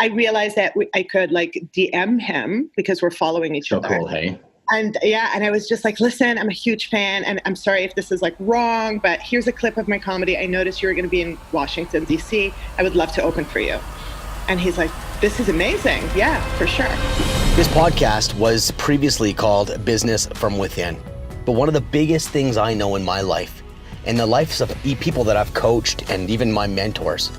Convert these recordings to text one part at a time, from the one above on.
I realized that I could like DM him because we're following each other. Cool, hey? And and I was just like, listen, I'm a huge fan and I'm sorry if this is like wrong, but here's a clip of my comedy. I noticed you're going to be in Washington, D.C. I would love to open for you. And he's like, this is amazing. Yeah, for sure. This podcast was previously called Business from Within. But one of the biggest things I know in my life and the lives of people that I've coached and even my mentors,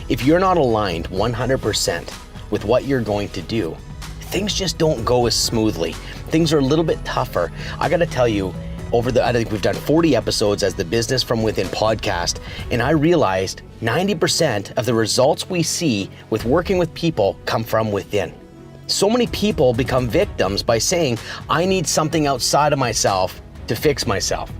if you're not aligned 100% with what you're going to do, things just don't go as smoothly. Things are a little bit tougher. I got to tell you, I think we've done 40 episodes as the Business from Within podcast, and I realized 90% of the results we see with working with people come from within. So many people become victims by saying, I need something outside of myself to fix myself.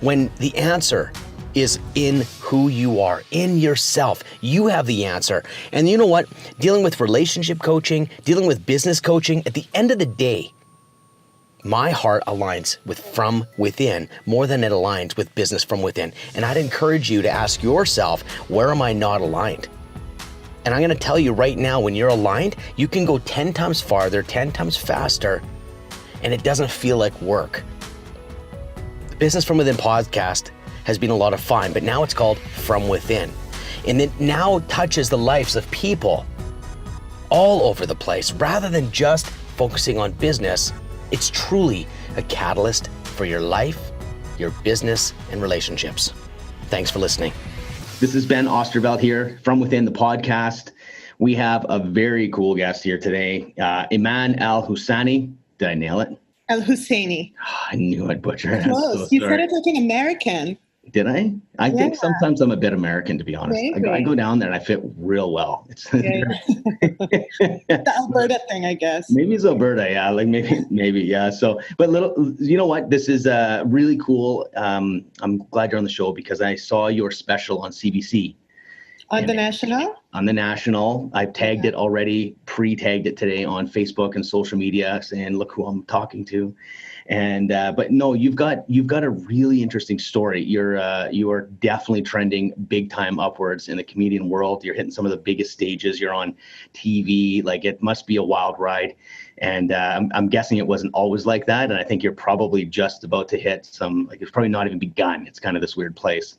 When the answer is in who you are, in yourself. You have the answer. And you know what? Dealing with relationship coaching, dealing with business coaching, at the end of the day, my heart aligns with from within more than it aligns with business from within. And I'd encourage you to ask yourself, where am I not aligned? And I'm going to tell you right now, when you're aligned, you can go 10 times farther, 10 times faster, and it doesn't feel like work. The Business from Within podcast has been a lot of fun, but now it's called From Within. And it now touches the lives of people all over the place. Rather than just focusing on business, it's truly a catalyst for your life, your business, and relationships. Thanks for listening. This is Ben Osterveld here from Within the podcast. We have a very cool guest here today, Eman El-Husseini. Did I nail it? El-Husseini. Oh, I knew I'd butcher it. Close. You said it like an American. Did I? I think sometimes I'm a bit American, to be honest. I go down there and I fit real well. It's the Alberta thing, I guess. Maybe it's Alberta, yeah. Like maybe, yeah. So, but you know what? This is really cool. I'm glad you're on the show because I saw your special on CBC. On the National? On the National. I've tagged it already, pre-tagged it today on Facebook and social media, saying, look who I'm talking to. And but no, you've got a really interesting story. You are definitely trending big time upwards in the comedian world. You're hitting some of the biggest stages. You're on TV. Like, it must be a wild ride. And I'm guessing it wasn't always like that. And I think you're probably just about to hit some, like, it's probably not even begun. It's kind of this weird place.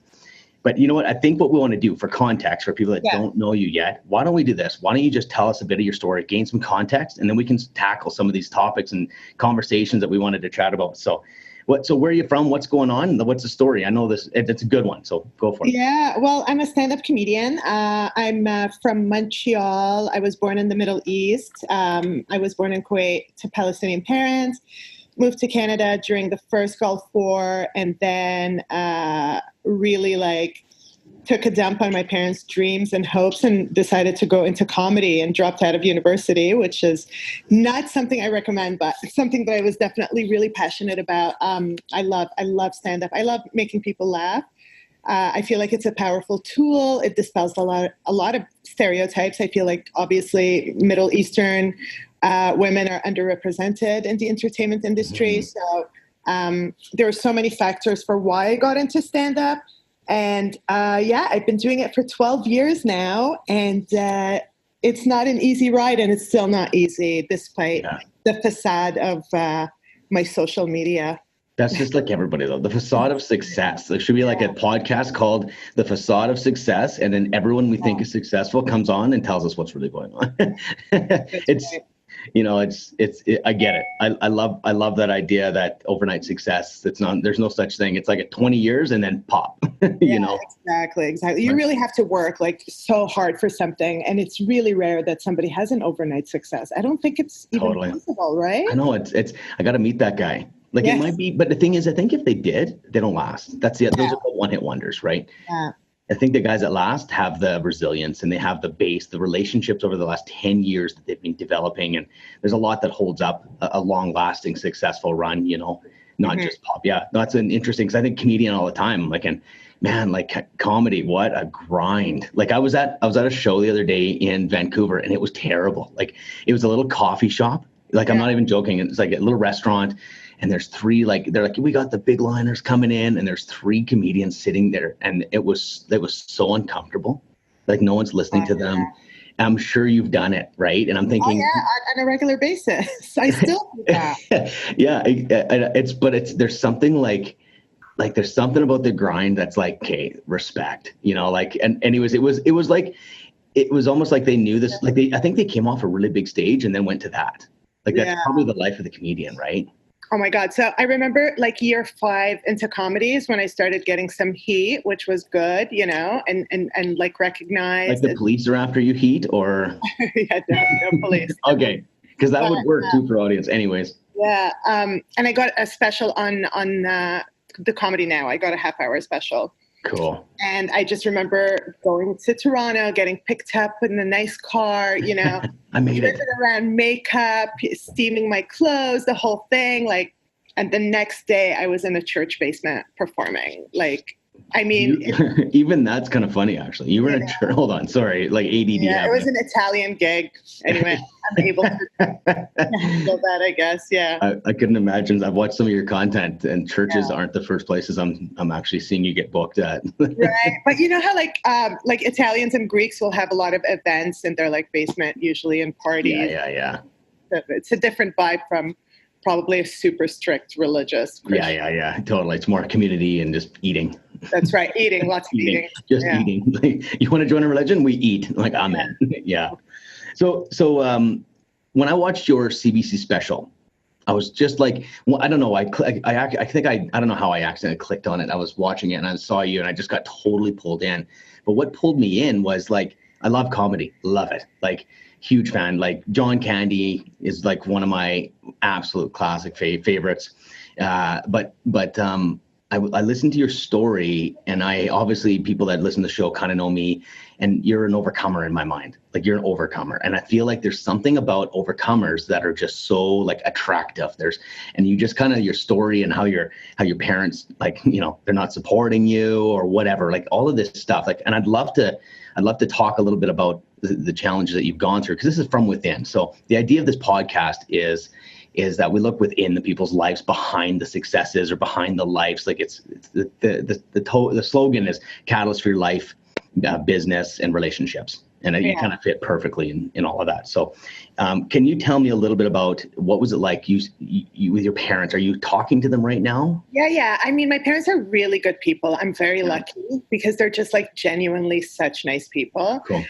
But you know what? I think what we want to do for context, for people that don't know you yet, why don't we do this? Why don't you just tell us a bit of your story, gain some context, and then we can tackle some of these topics and conversations that we wanted to chat about. So where are you from? What's going on? What's the story? I know it's a good one, so go for it. Yeah, well, I'm a stand-up comedian. I'm from Montreal. I was born in the Middle East. I was born in Kuwait to Palestinian parents, moved to Canada during the first Gulf War, and then really took a dump on my parents' dreams and hopes and decided to go into comedy and dropped out of university, which is not something I recommend, but something that I was definitely really passionate about. I love stand-up. I love making people laugh. I feel like it's a powerful tool. It dispels a lot of stereotypes. I feel like obviously Middle Eastern women are underrepresented in the entertainment industry. So there are so many factors for why I got into stand-up. And I've been doing it for 12 years now. And it's not an easy ride, and it's still not easy despite the facade of my social media. That's just like everybody, though. The facade of success. There should be like a podcast called The Facade of Success. And then everyone we think is successful comes on and tells us what's really going on. I get it. I love that idea that overnight success, there's no such thing. It's like a 20 years and then pop, you know? Exactly. You really have to work so hard for something. And it's really rare that somebody has an overnight success. I don't think it's even possible, right? I know I got to meet that guy. It might be, but the thing is, I think if they did, they don't last. Those are the one-hit wonders, right? Yeah. I think the guys that last have the resilience and they have the base, the relationships over the last 10 years that they've been developing. And there's a lot that holds up a long-lasting, successful run, not just pop. Yeah, that's an interesting, because I think comedian all the time, comedy, what a grind. I was at a show the other day in Vancouver and it was terrible. It was a little coffee shop. I'm not even joking. It's like a little restaurant. And there's three, they're like, we got the big liners coming in, and there's three comedians sitting there, and it was so uncomfortable. No one's listening to them. I'm sure you've done it, right? And I'm thinking, on a regular basis. I still do that. There's something like there's something about the grind that's like, okay, respect, like, and anyways, it was almost like they knew this, like I think they came off a really big stage and then went to that. Like that's probably the life of the comedian, right? Oh my God. So I remember like year 5 into comedies when I started getting some heat, which was good, and like recognized. Like the police are after you heat or? Yeah, no police. Okay. Because that would work too for audience anyways. Yeah. And I got a special on the Comedy Now. I got a half-hour special. Cool. And I just remember going to Toronto, getting picked up in a nice car, I made it around makeup, steaming my clothes, the whole thing. Like, and the next day I was in a church basement performing. Like, I mean, even that's kind of funny, actually. You were in a church. Hold on. Sorry. Like ADD. Yeah, it was an Italian gig. Anyway, I'm able to handle that, I guess. Yeah. I couldn't imagine. I've watched some of your content, and churches aren't the first places I'm actually seeing you get booked at. Right. But you know how like Italians and Greeks will have a lot of events in their like basement, usually, and parties. Yeah. So it's a different vibe from probably a super strict religious Christian. Yeah. Totally. It's more community and just eating. That's right. Eating, lots of eating. Just eating. Like, you want to join a religion? We eat. Like, I'm in. Yeah. So when I watched your CBC special, I was just like, well, I don't know. I don't know how I accidentally clicked on it. I was watching it and I saw you and I just got totally pulled in. But what pulled me in was like, I love comedy. Love it. Like, huge fan. Like, John Candy is like one of my absolute classic favorites. But I listened to your story, and I obviously, people that listen to the show kind of know me, and you're an overcomer in my mind. Like, you're an overcomer, and I feel like there's something about overcomers that are just so like attractive. And you just kind of, your story and how your parents, like, they're not supporting you or whatever, like all of this stuff. Like, and I'd love to talk a little bit about the challenges that you've gone through, because this is from within. So the idea of this podcast is that we look within the people's lives behind the successes or behind the lives. Like, it's the slogan is catalyst for your life, business, and relationships. And you kind of fit perfectly in all of that. So can you tell me a little bit about what was it like you with your parents? Are you talking to them right now? Yeah. I mean, my parents are really good people. I'm very lucky because they're just like genuinely such nice people. Cool.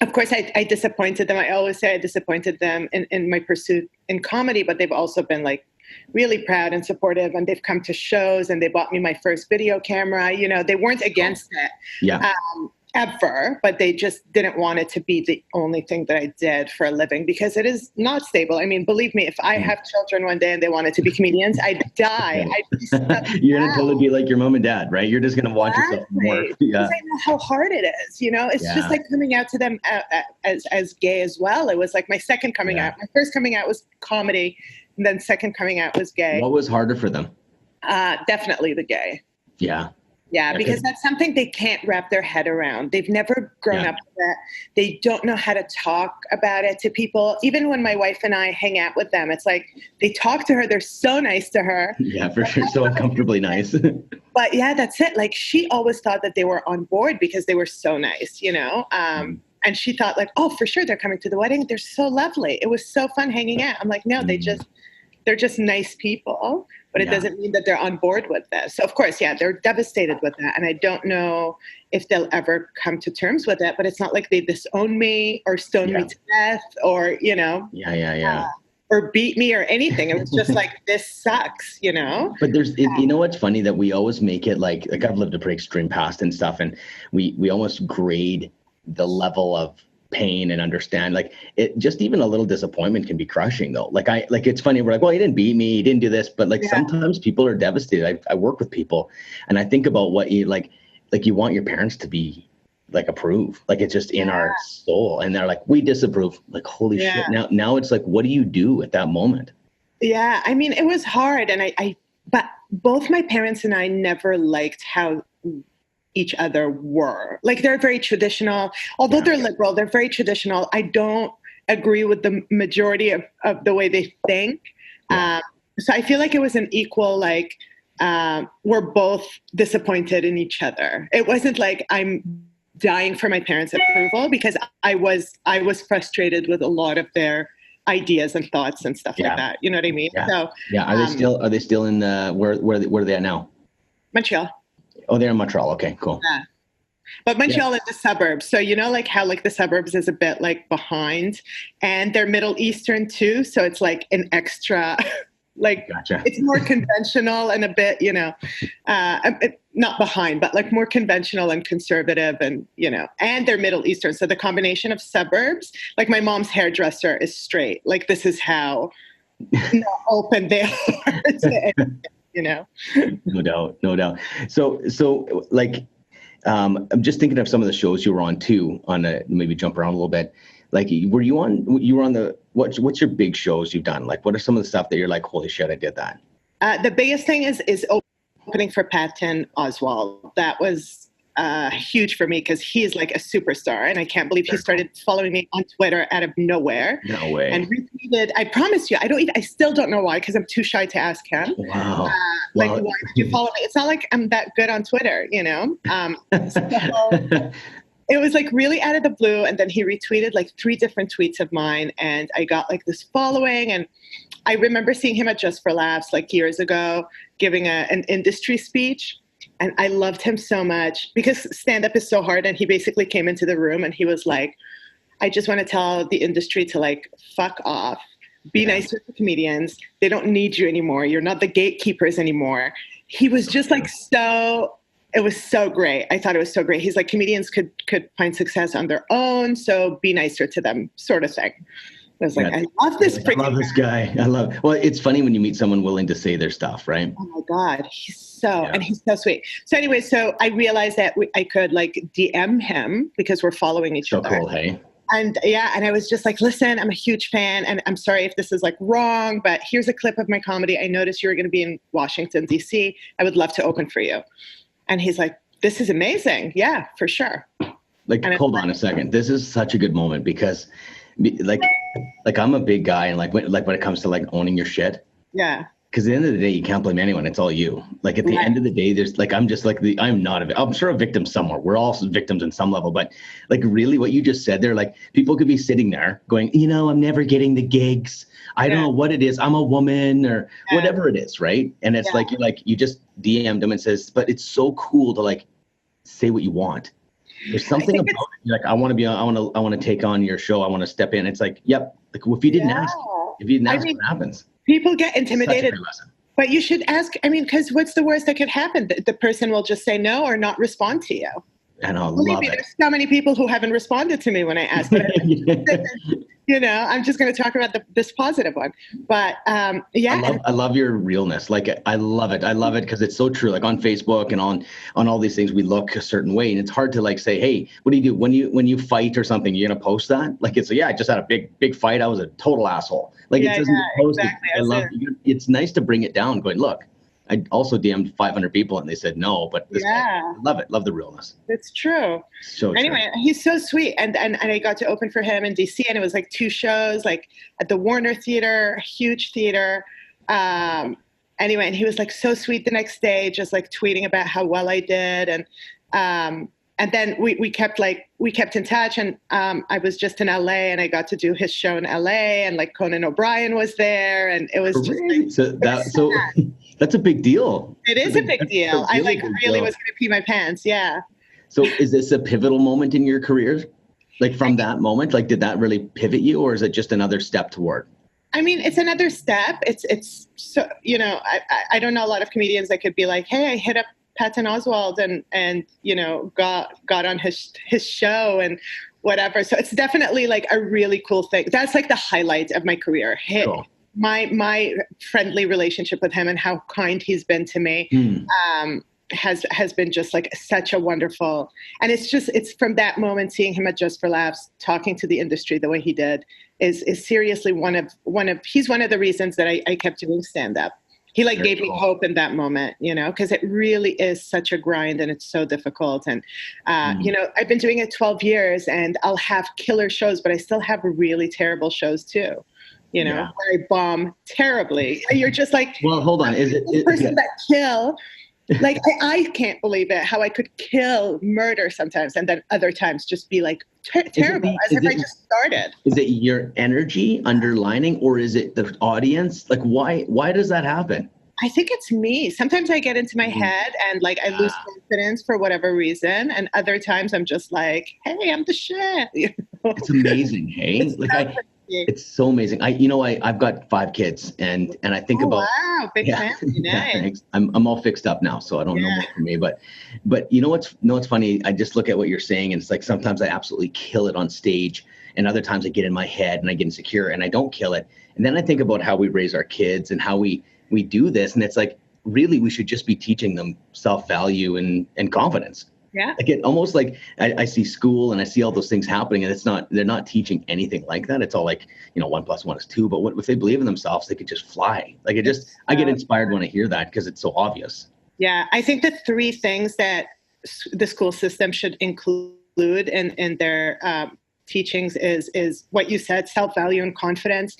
Of course, I disappointed them. I always say I disappointed them in my pursuit in comedy, but they've also been like really proud and supportive, and they've come to shows and they bought me my first video camera. They weren't against it. Yeah. Ever, but they just didn't want it to be the only thing that I did for a living, because it is not stable. I mean, believe me, if I have children one day and they wanted to be comedians, I'd die. You're going to totally be like your mom and dad, right? You're just going to watch yourself work. Yeah. Because I know how hard it is. It's just like coming out to them as gay as well. It was like my second coming out. My first coming out was comedy, and then second coming out was gay. What was harder for them? Definitely the gay. Yeah. Yeah, because that's something they can't wrap their head around. They've never grown up with it. They don't know how to talk about it to people. Even when my wife and I hang out with them, it's like they talk to her. They're so nice to her. Yeah, for sure. So uncomfortably nice. But yeah, that's it. Like, she always thought that they were on board because they were so nice, And she thought like, oh, for sure, they're coming to the wedding. They're so lovely. It was so fun hanging out. I'm like, no, they're just nice people. But it doesn't mean that they're on board with this. So, of course, they're devastated with that. And I don't know if they'll ever come to terms with it. But it's not like they disown me or stone me to death or, or beat me or anything. It was just like, this sucks, But there's, you know what's funny? That we always make it like I've lived a pretty extreme past and stuff. And we almost grade the level of pain and understand, like, it just, even a little disappointment can be crushing though. Like it's funny, we're like, well, he didn't beat me, he didn't do this, but like sometimes people are devastated. I work with people and I think about what you like you want your parents to be like approve, like it's just in our soul, and they're like, we disapprove. Like, holy shit. Now it's like, what do you do at that moment? Yeah, I mean, it was hard, and but both my parents and I never liked how each other were. Like, they're very traditional. Although they're liberal, they're very traditional. I don't agree with the majority of the way they think. So I feel like it was an equal, we're both disappointed in each other. It wasn't like I'm dying for my parents' approval because I was frustrated with a lot of their ideas and thoughts and stuff like that. You know what I mean? Yeah. So Are they still in the where are they at now? Montreal. Oh, they're in Montreal. Okay, cool. Yeah. But Montreal is the suburbs. So, like how like the suburbs is a bit like behind, and they're Middle Eastern too. So it's like an extra, like Gotcha. It's more conventional and a bit, not behind, but like more conventional and conservative and, and they're Middle Eastern. So the combination of suburbs, like my mom's hairdresser is straight. Like this is how open they are to anything, No doubt. So like, I'm just thinking of some of the shows you were on too, maybe jump around a little bit. Like, you were on what's your big shows you've done? Like, what are some of the stuff that you're like, holy shit, I did that? The biggest thing is opening for Patton Oswalt. That was huge for me because he's like a superstar, and I can't believe he started following me on Twitter out of nowhere. No way. And retweeted. I promise you, I still don't know why because I'm too shy to ask him. Wow. Like, why did you follow me? It's not like I'm that good on Twitter, So it was like really out of the blue, and then he retweeted like 3 different tweets of mine, and I got like this following. And I remember seeing him at Just for Laughs like years ago, giving an industry speech. And I loved him so much because stand-up is so hard. And he basically came into the room and he was like, I just want to tell the industry to like, fuck off, be nice to the comedians. They don't need you anymore. You're not the gatekeepers anymore. He was just like, it was so great. I thought it was so great. He's like, comedians could find success on their own. So be nicer to them, sort of thing. I was like, I love this. I love this guy. Well, it's funny when you meet someone willing to say their stuff, right? Oh my God. And he's so sweet. So anyway, I realized that I could like DM him because we're following each other. So cool, hey? And I was just like, listen, I'm a huge fan and I'm sorry if this is like wrong, but here's a clip of my comedy. I noticed you were going to be in Washington, DC. I would love to open for you. And he's like, this is amazing. Yeah, for sure. Like, hold on a second. This is such a good moment because like I'm a big guy and like when it comes to like owning your shit. Yeah. Because at the end of the day, you can't blame anyone. It's all you. Like at the end of the day, there's like, I'm just like I'm sure a victim somewhere. We're all victims in some level, but like really what you just said there, like people could be sitting there going, I'm never getting the gigs. I don't know what it is. I'm a woman or whatever it is. Right. And it's like, you just DM'd them and says, but it's so cool to like say what you want. There's something about it. You're like, I want to take on your show. I want to step in. It's like, yep. Like if you didn't ask, what happens? People get intimidated, but you should ask. I mean, because what's the worst that could happen? The person will just say no or not respond to you. And I'll Believe love me, it. There's so many people who haven't responded to me when I ask them. I'm just going to talk about this positive one. But I love your realness. Like I love it. I love it because it's so true. Like on Facebook and on all these things, we look a certain way, and it's hard to like say, hey, what do you do when you fight or something? You're gonna post that? Like it's I just had a big fight. I was a total asshole. Like it doesn't post exactly. it. I love it. It's nice to bring it down. Going, look, I also DM'd 500 people and they said no, but this guy, I love it. Love the realness. It's true. So anyway, he's so sweet. And I got to open for him in DC, and it was like 2 shows, like at the Warner Theater, huge theater. Anyway, and he was like so sweet the next day, just like tweeting about how well I did. And then we kept in touch, and I was just in LA, and I got to do his show in LA, and like Conan O'Brien was there, and it was just like, that's a big deal. It is a big deal. I like really was going to pee my pants. Yeah. So is this a pivotal moment in your career? Like from that moment, like did that really pivot you, or is it just another step toward? I mean, it's another step. It's so, I don't know a lot of comedians that could be like, hey, I hit up Patton Oswalt and got on his show and whatever. So it's definitely like a really cool thing. That's like the highlight of my career. Cool. My friendly relationship with him and how kind he's been to me has been just like such a wonderful. And it's from that moment, seeing him at Just for Laughs, talking to the industry the way he did is seriously he's one of the reasons that I kept doing stand up. He gave me hope in that moment, because it really is such a grind and it's so difficult. And, I've been doing it 12 years and I'll have killer shows, but I still have really terrible shows too, where I bomb terribly. You're just like, well, hold on. Is it the person that kill Like, I can't believe it, how I could murder sometimes, and then other times just be like terrible, as if I just started. Is it your energy underlining, or is it the audience? Like, why does that happen? I think it's me. Sometimes I get into my head and like I lose confidence for whatever reason. And other times I'm just like, hey, I'm the shit. You know? It's amazing. Hey, it's so amazing. I've got 5 kids and I think about, wow, big family. Yeah, thanks. I'm all fixed up now, so I don't know more for me, but you know what's funny? I just look at what you're saying and it's like, sometimes I absolutely kill it on stage and other times I get in my head and I get insecure and I don't kill it. And then I think about how we raise our kids and how we do this. And it's like, really, we should just be teaching them self-value and confidence. Yeah. Like it almost like I see school and I see all those things happening and they're not teaching anything like that. It's all like, 1 + 1 is 2, but if they believe in themselves, they could just fly. Like I get inspired when I hear that because it's so obvious. Yeah. I think the 3 things that the school system should include in their teachings is what you said, self-value and confidence.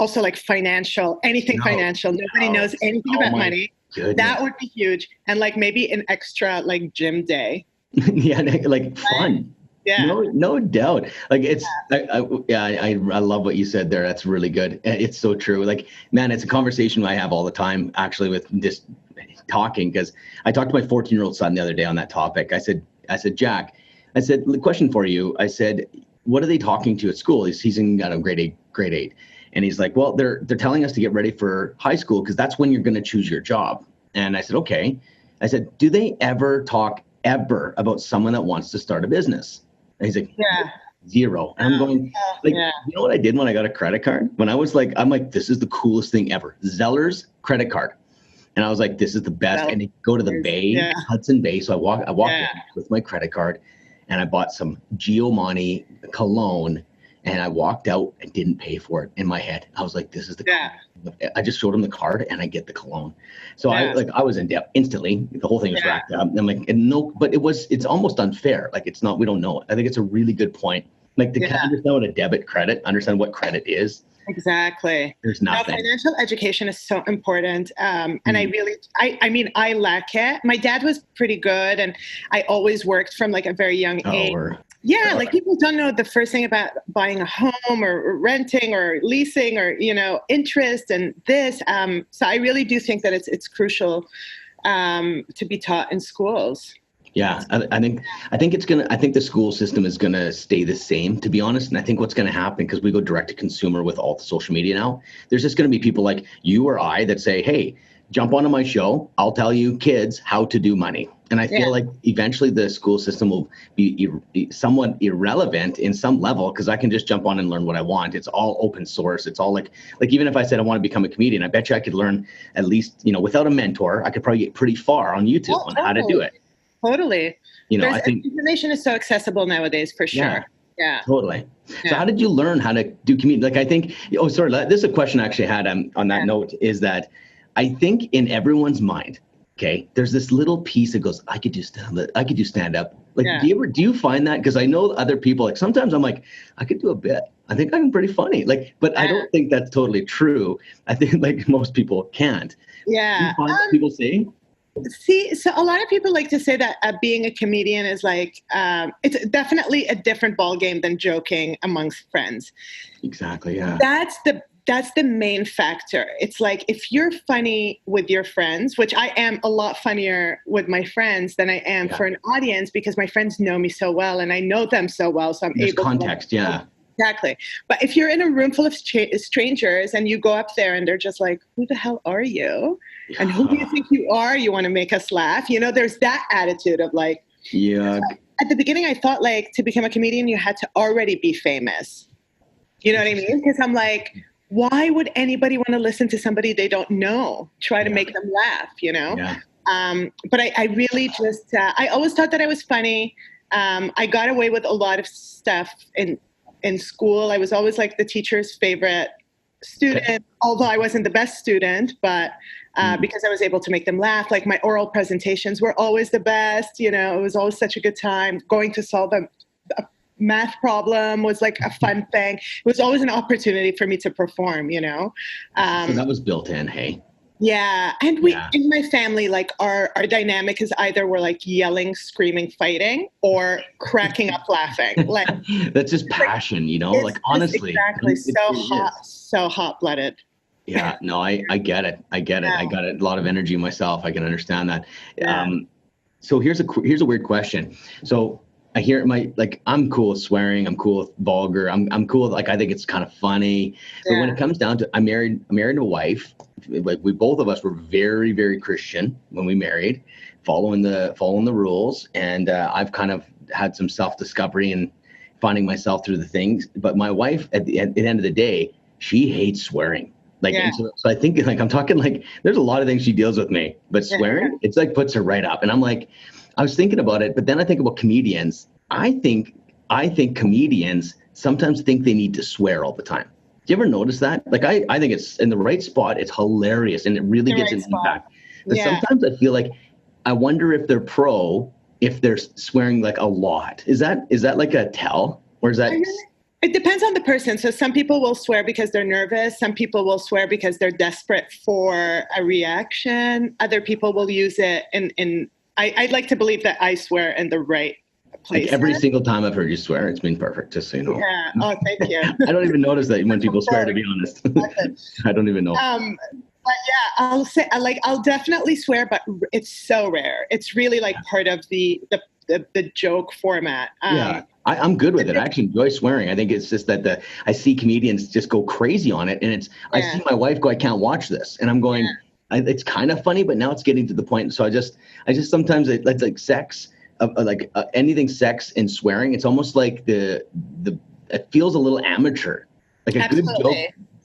Also like financial. Nobody knows anything about money. Goodness. That would be huge. And like maybe an extra like gym day. Yeah, like fun. Yeah. No doubt. Like it's, I love what you said there. That's really good. It's so true. Like, man, it's a conversation I have all the time actually with this talking, because I talked to my 14-year-old son the other day on that topic. I said, Jack, the question for you, I said, what are they talking to at school? He's in grade 8. And he's like, well, they're telling us to get ready for high school because that's when you're going to choose your job. And I said, okay. I said, do they ever talk about someone that wants to start a business? And he's like, yeah, 0. And I'm going, you know what I did when I got a credit card? When I'm like, this is the coolest thing ever. Zeller's credit card. And I was like, this is the best. And I go to the Bay, Hudson Bay. So I walked in with my credit card and I bought some Giovanni cologne. And I walked out and didn't pay for it in my head. I was like, this is the I just showed him the card and I get the cologne. So I was in debt instantly. The whole thing was racked up. And I'm like, but it's almost unfair. Like it's not, we don't know it. I think it's a really good point. Like to understand what a debit credit, understand what credit is. Exactly. There's nothing. Financial education is so important. And I lack it. My dad was pretty good and I always worked from like a very young age. Like people don't know the first thing about buying a home or renting or leasing or, interest and this. So I really do think that it's crucial to be taught in schools. Yeah, I think the school system is gonna stay the same, to be honest. And I think what's gonna happen, because we go direct to consumer with all the social media now, there's just gonna be people like you or I that say, hey, jump onto my show. I'll tell you kids how to do money. And I feel like eventually the school system will be somewhat irrelevant in some level, because I can just jump on and learn what I want. It's all open source. It's all like even if I said I want to become a comedian, I bet you I could learn at least, without a mentor, I could probably get pretty far on YouTube on how to do it. Totally. I think information is so accessible nowadays for sure. Yeah. Totally. Yeah. So how did you learn how to do comedian? Like I think, this is a question I actually had on that note, is that I think in everyone's mind, okay, there's this little piece that goes, I could do stand up. Like, do you find that? Because I know other people, like sometimes I'm like, I could do a bit. I think I'm pretty funny. Like, but I don't think that's totally true. I think like most people can't. Yeah. Do you find what people say? So a lot of people like to say that being a comedian is like, it's definitely a different ballgame than joking amongst friends. Exactly, yeah. That's the main factor. It's like, if you're funny with your friends, which I am a lot funnier with my friends than I am for an audience, because my friends know me so well and I know them so well. So There's context, Exactly. But if you're in a room full of strangers and you go up there and they're just like, who the hell are you? And who do you think you are? You want to make us laugh? There's that attitude of like, at the beginning, I thought like to become a comedian, you had to already be famous. You know what I mean? Because I'm like, why would anybody want to listen to somebody they don't know? Try to make them laugh, Yeah. But I really just, I always thought that I was funny. I got away with a lot of stuff in school. I was always like the teacher's favorite student, although I wasn't the best student, but because I was able to make them laugh. Like my oral presentations were always the best. It was always such a good time. Going to solve a math problem was like a fun thing. It was always an opportunity for me to perform, So that was built in, hey? Yeah. And in my family, like our dynamic is either we're like yelling, screaming, fighting, or cracking up laughing. Like that's just passion, like honestly. Exactly. So hot blooded. Yeah, no, I get it. I get it. I got a lot of energy myself. I can understand that. Yeah. So here's a weird question. So I hear I'm cool with swearing. I'm cool with vulgar. I'm cool with, like, I think it's kind of funny. But when it comes down to, I'm married to a wife. Like, we both of us were very, very Christian when we married, following the rules. And I've kind of had some self-discovery and finding myself through the things. But my wife, at the end of the day, she hates swearing. Like, so I think, like, I'm talking, like, there's a lot of things she deals with me, but swearing, it's like puts her right up. And I'm like, I was thinking about it, but then I think about comedians. I think comedians sometimes think they need to swear all the time. Do you ever notice that? Like, I think it's in the right spot. It's hilarious, and it really gets an impact. But sometimes I feel like, I wonder if they're if they're swearing like a lot. Is that like a tell, or is that? It depends on the person. So some people will swear because they're nervous. Some people will swear because they're desperate for a reaction. Other people will use it I'd like to believe that I swear in the right place. Like, every single time I've heard you swear, it's been perfect, just so you know. Yeah. Oh, thank you. I don't even notice that when people swear, to be honest. I don't even know. But yeah, I'll definitely swear, but it's so rare. It's really like part of the joke format. I'm good with it. I actually enjoy swearing. I think it's just that I see comedians just go crazy on it, and I see my wife go, I can't watch this, and I'm going, it's kind of funny, but now it's getting to the point. So I just sometimes it's like sex, anything sex and swearing. It's almost like it feels a little amateur, like a good joke.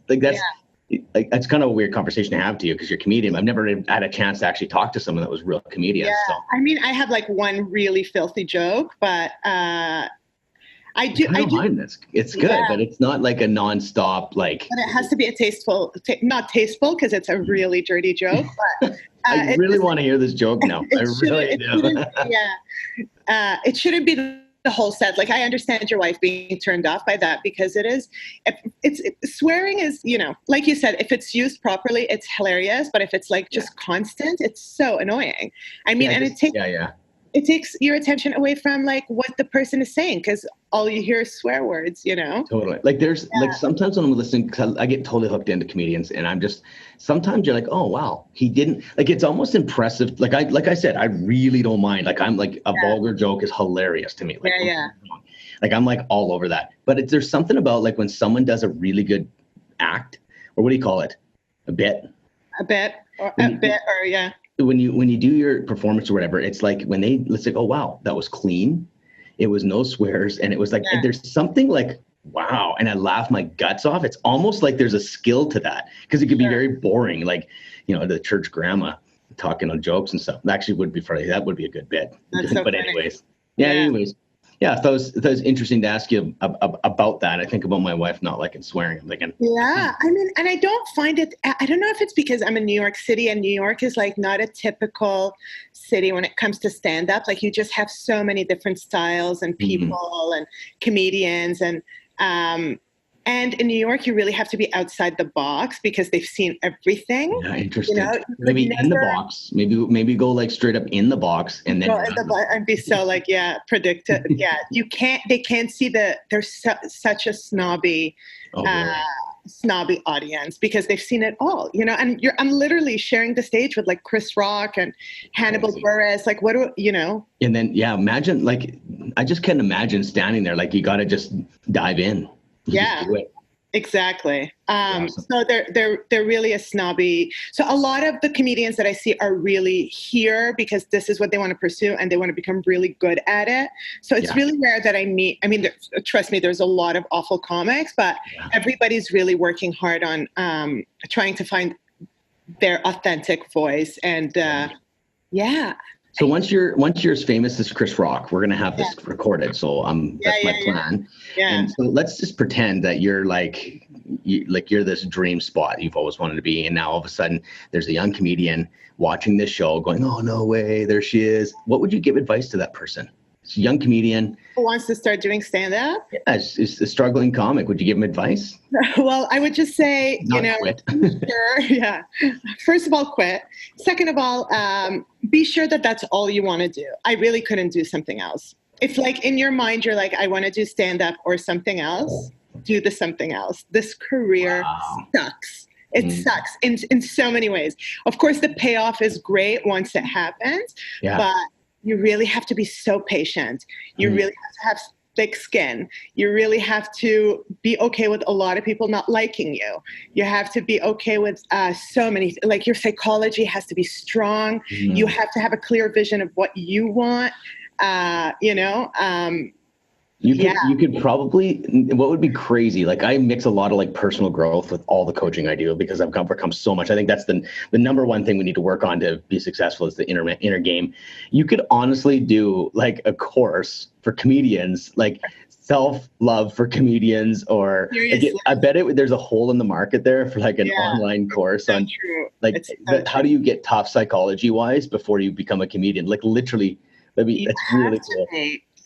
Like that's. Like, that's kind of a weird conversation to have to you because you're a comedian. I've never had a chance to actually talk to someone that was real comedian. Yeah. So. I mean, I have like one really filthy joke, but I do mind this. It's good, but it's not like a nonstop, like. But it has to be a not tasteful because it's a really dirty joke. But I really want to hear this joke now. I really do. It shouldn't be the whole set. Like, I understand your wife being turned off by that because swearing is, like you said, if it's used properly, it's hilarious. But if it's like just constant, it's so annoying. I mean, it takes your attention away from like what the person is saying because all you hear is swear words, Totally. Like like sometimes when I'm listening, cause I get totally hooked into comedians, and I'm just, sometimes you're like, oh wow, he didn't, like, it's almost impressive. Like I said, I really don't mind. Like, I'm like, a vulgar joke is hilarious to me. Like, like, I'm like all over that. But there's something about like when someone does a really good act, or what do you call it? A bit. When you do your performance or whatever, it's like when let's say, oh wow, that was clean. It was no swears. And it was like, there's something like, wow. And I laugh my guts off. It's almost like there's a skill to that because it could be very boring. Like, the church grandma talking on jokes and stuff. That actually would be funny. That would be a good bit. That's so but funny. anyways. Yeah, I thought it was interesting to ask you about that. I think about my wife not liking swearing. I'm thinking, I mean, and I don't find it, I don't know if it's because I'm in New York City, and New York is like not a typical city when it comes to stand-up. Like, you just have so many different styles and people and comedians, and in New York, you really have to be outside the box because they've seen everything. Yeah, interesting. Maybe in the box. Maybe go like straight up in the box and then. And be so like, predicted. You can't. They can't see there's such a snobby, snobby audience because they've seen it all. And I'm literally sharing the stage with like Chris Rock and Hannibal Buress. Like, what do you know? And then imagine, like, I just can't imagine standing there. Like, you got to just dive in. Yeah, exactly. So they're really a snobby. So a lot of the comedians that I see are really here because this is what they want to pursue and they want to become really good at it. So it's really rare that I meet. I mean, trust me, there's a lot of awful comics, but everybody's really working hard on trying to find their authentic voice. And So once you're as famous as Chris Rock, we're gonna have this recorded. So that's my plan. Yeah. And so let's just pretend that you're you're this dream spot you've always wanted to be, and now all of a sudden there's a young comedian watching this show, going, "Oh no way, there she is." What would you give advice to that person? young comedian who wants to start doing stand-up. Yeah, is a struggling comic. Would you give him advice? Well, I would just say, Not quit. sure, yeah. First of all, quit. Second of all, be sure that that's all you want to do. I really couldn't do something else. If like in your mind, you're like, I want to do stand-up or something else, do the something else. This career sucks. It sucks in so many ways. Of course, the payoff is great once it happens, but you really have to be so patient. You really have to have thick skin. You really have to be okay with a lot of people not liking you. You have to be okay with so many, like your psychology has to be strong. You have to have a clear vision of what you want, You could probably, what would be crazy, like I mix a lot of like personal growth with all the coaching I do because I've overcome so much. I think that's the number one thing we need to work on to be successful is the inner game. You could honestly do like a course for comedians, like self-love for comedians, or I bet there's a hole in the market there for like an online course on like how do you get tough psychology wise before you become a comedian? Like literally, that's really cool.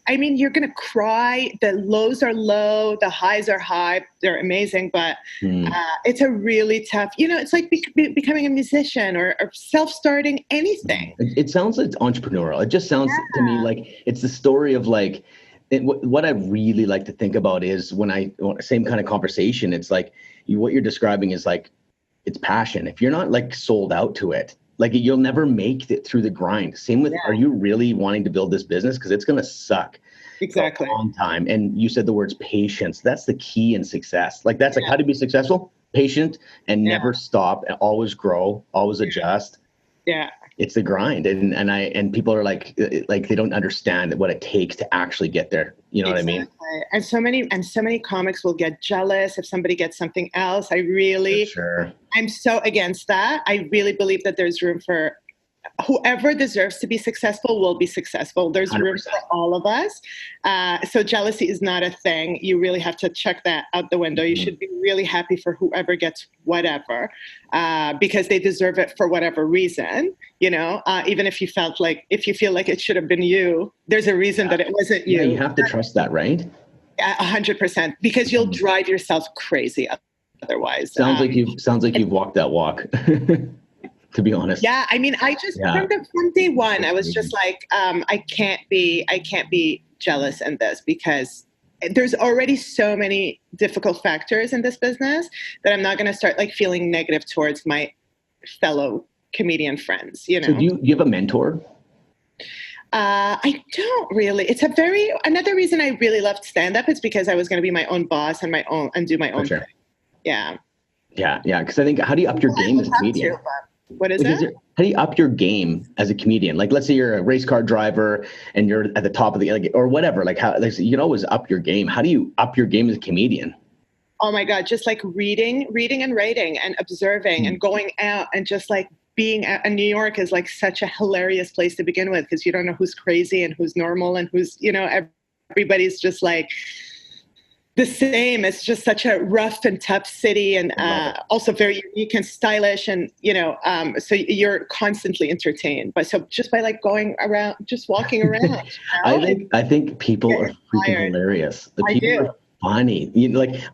I mean, you're going to cry. The lows are low. The highs are high. They're amazing. But it's a really tough, it's like becoming a musician or self-starting anything. It sounds like it's entrepreneurial. It just sounds to me like it's the story of like, what I really like to think about is same kind of conversation. It's like what you're describing is like, it's passion. If you're not like sold out to it, like you'll never make it through the grind. Same with, are you really wanting to build this business? Because it's going to suck exactly for a long time. And you said the words patience. That's the key in success. Like that's like how to be successful, patient, and never stop and always grow, always adjust. Yeah. It's the grind. And people are like they don't understand what it takes to actually get there. You know what I mean? And so many comics will get jealous if somebody gets something else. I'm so against that. I really believe that there's room for whoever deserves to be successful will be successful. There's 100%. Room for all of us. So jealousy is not a thing. You really have to check that out the window. You should be really happy for whoever gets whatever, because they deserve it for whatever reason, even if you feel like it should have been you, there's a reason that it wasn't you. Yeah, you have to trust that, right? 100%, because you'll drive yourself crazy otherwise. Sounds like you've walked that walk. To be honest. Yeah. I mean, I just, from day one, I was just like, I can't be jealous in this because there's already so many difficult factors in this business that I'm not going to start like feeling negative towards my fellow comedian friends, So do you have a mentor? I don't really. It's another reason I really loved stand-up is because I was going to be my own boss and do my own thing. Yeah. Yeah. Yeah. Cause I think, how do you up your game as a comedian? What is it? How do you up your game as a comedian? Like, let's say you're a race car driver and you're at the top of or whatever, you can always up your game. How do you up your game as a comedian? Oh my God. Just like reading and writing and observing and going out and just like being out. And New York is like such a hilarious place to begin with because you don't know who's crazy and who's normal and who's, everybody's just like the same. It's just such a rough and tough city and also very unique and stylish. And, so you're constantly entertained. But so just by like going around, just walking around. I think people are freaking hilarious. The people are funny.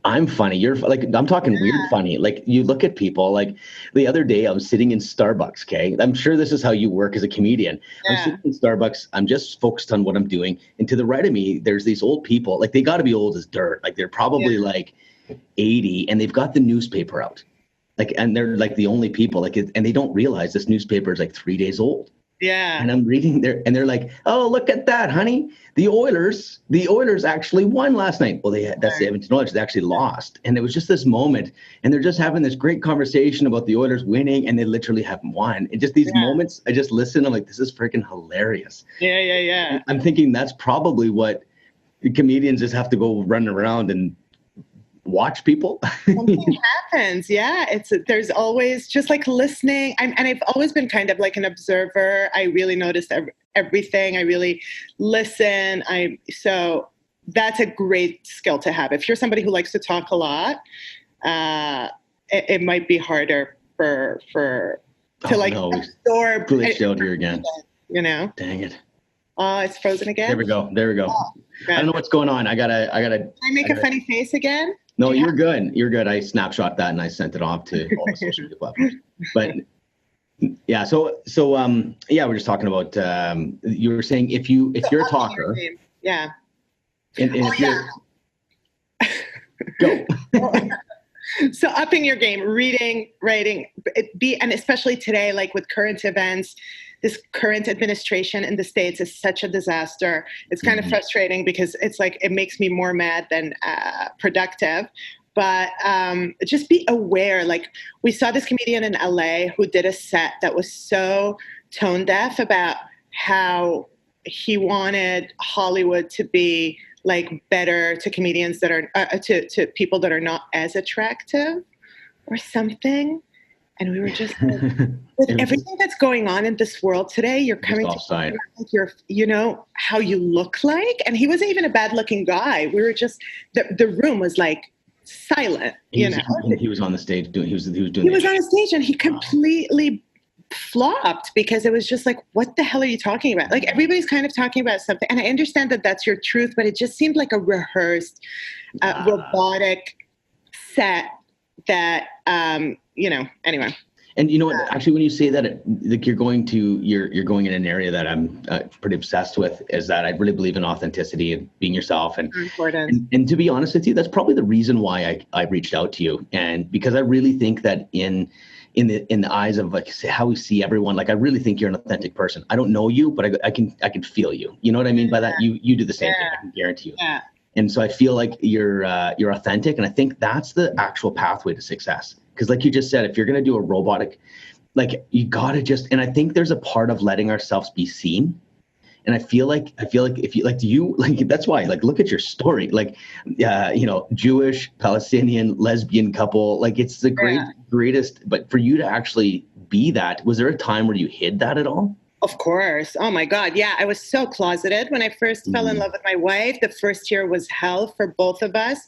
I'm funny. You're like, I'm talking weird funny. Like you look at people like the other day I was sitting in Starbucks. Okay. I'm sure this is how you work as a comedian. Yeah. I'm sitting in Starbucks. I'm just focused on what I'm doing. And to the right of me, there's these old people, like they gotta be old as dirt. Like they're probably like 80 and they've got the newspaper out. Like, and they're like the only people and they don't realize this newspaper is like 3 days old. Yeah. And I'm reading there and they're like, oh, look at that, honey. The Oilers actually won last night. Well, that's the Edmonton Oilers. They actually lost. And it was just this moment. And they're just having this great conversation about the Oilers winning and they literally haven't won. And just these moments, I just listen. I'm like, this is freaking hilarious. Yeah. I'm thinking that's probably what the comedians just have to go run around and watch people. Something happens. Yeah. There's always just like listening. And I've always been kind of like an observer. I really notice everything. I really listen. So that's a great skill to have. If you're somebody who likes to talk a lot, it might be harder to absorb. Glitched out here again. Dang it. Oh, it's frozen again. There we go. Oh, I don't know what's going on. I gotta. Can I make a funny face again? No, you're good. You're good. I snapshot that and I sent it off to all the social media platforms. But yeah, so yeah, we're just talking about. You were saying if you're a talker. Yeah. And if you're go. So upping your game, reading, writing, and especially today, like with current events, this current administration in the States is such a disaster. It's kind of frustrating because it's like, it makes me more mad than productive. But just be aware. Like, we saw this comedian in LA who did a set that was so tone deaf about how he wanted Hollywood to be like better to comedians that are to people that are not as attractive or something. And we were just like, with everything that's going on in this world today, you're coming to like you know how you look like. And he wasn't even a bad looking guy. We were just the room was like silent. He was on the stage doing. He was on the stage and he completely flopped because it was just like, what the hell are you talking about? Like, everybody's kind of talking about something, and I understand that that's your truth, but it just seemed like a rehearsed, robotic set that, anyway. And you know what? Actually, when you say that, like you're going in an area that I'm pretty obsessed with, is that I really believe in authenticity and being yourself. And to be honest with you, that's probably the reason why I reached out to you, and because I really think that in the eyes of like how we see everyone, like I really think you're an authentic person. I don't know you, but I can feel you. You know what I mean by that? You do the same thing. I can guarantee you. Yeah. And so I feel like you're authentic, and I think that's the actual pathway to success. Because like you just said, if you're gonna do a robotic, like you gotta and I think there's a part of letting ourselves be seen. And I feel like if you that's why, like, look at your story, like, Jewish, Palestinian, lesbian couple, like it's the greatest, but for you to actually be that, was there a time where you hid that at all? Of course. Oh my God. Yeah. I was so closeted when I first fell in love with my wife. The first year was hell for both of us,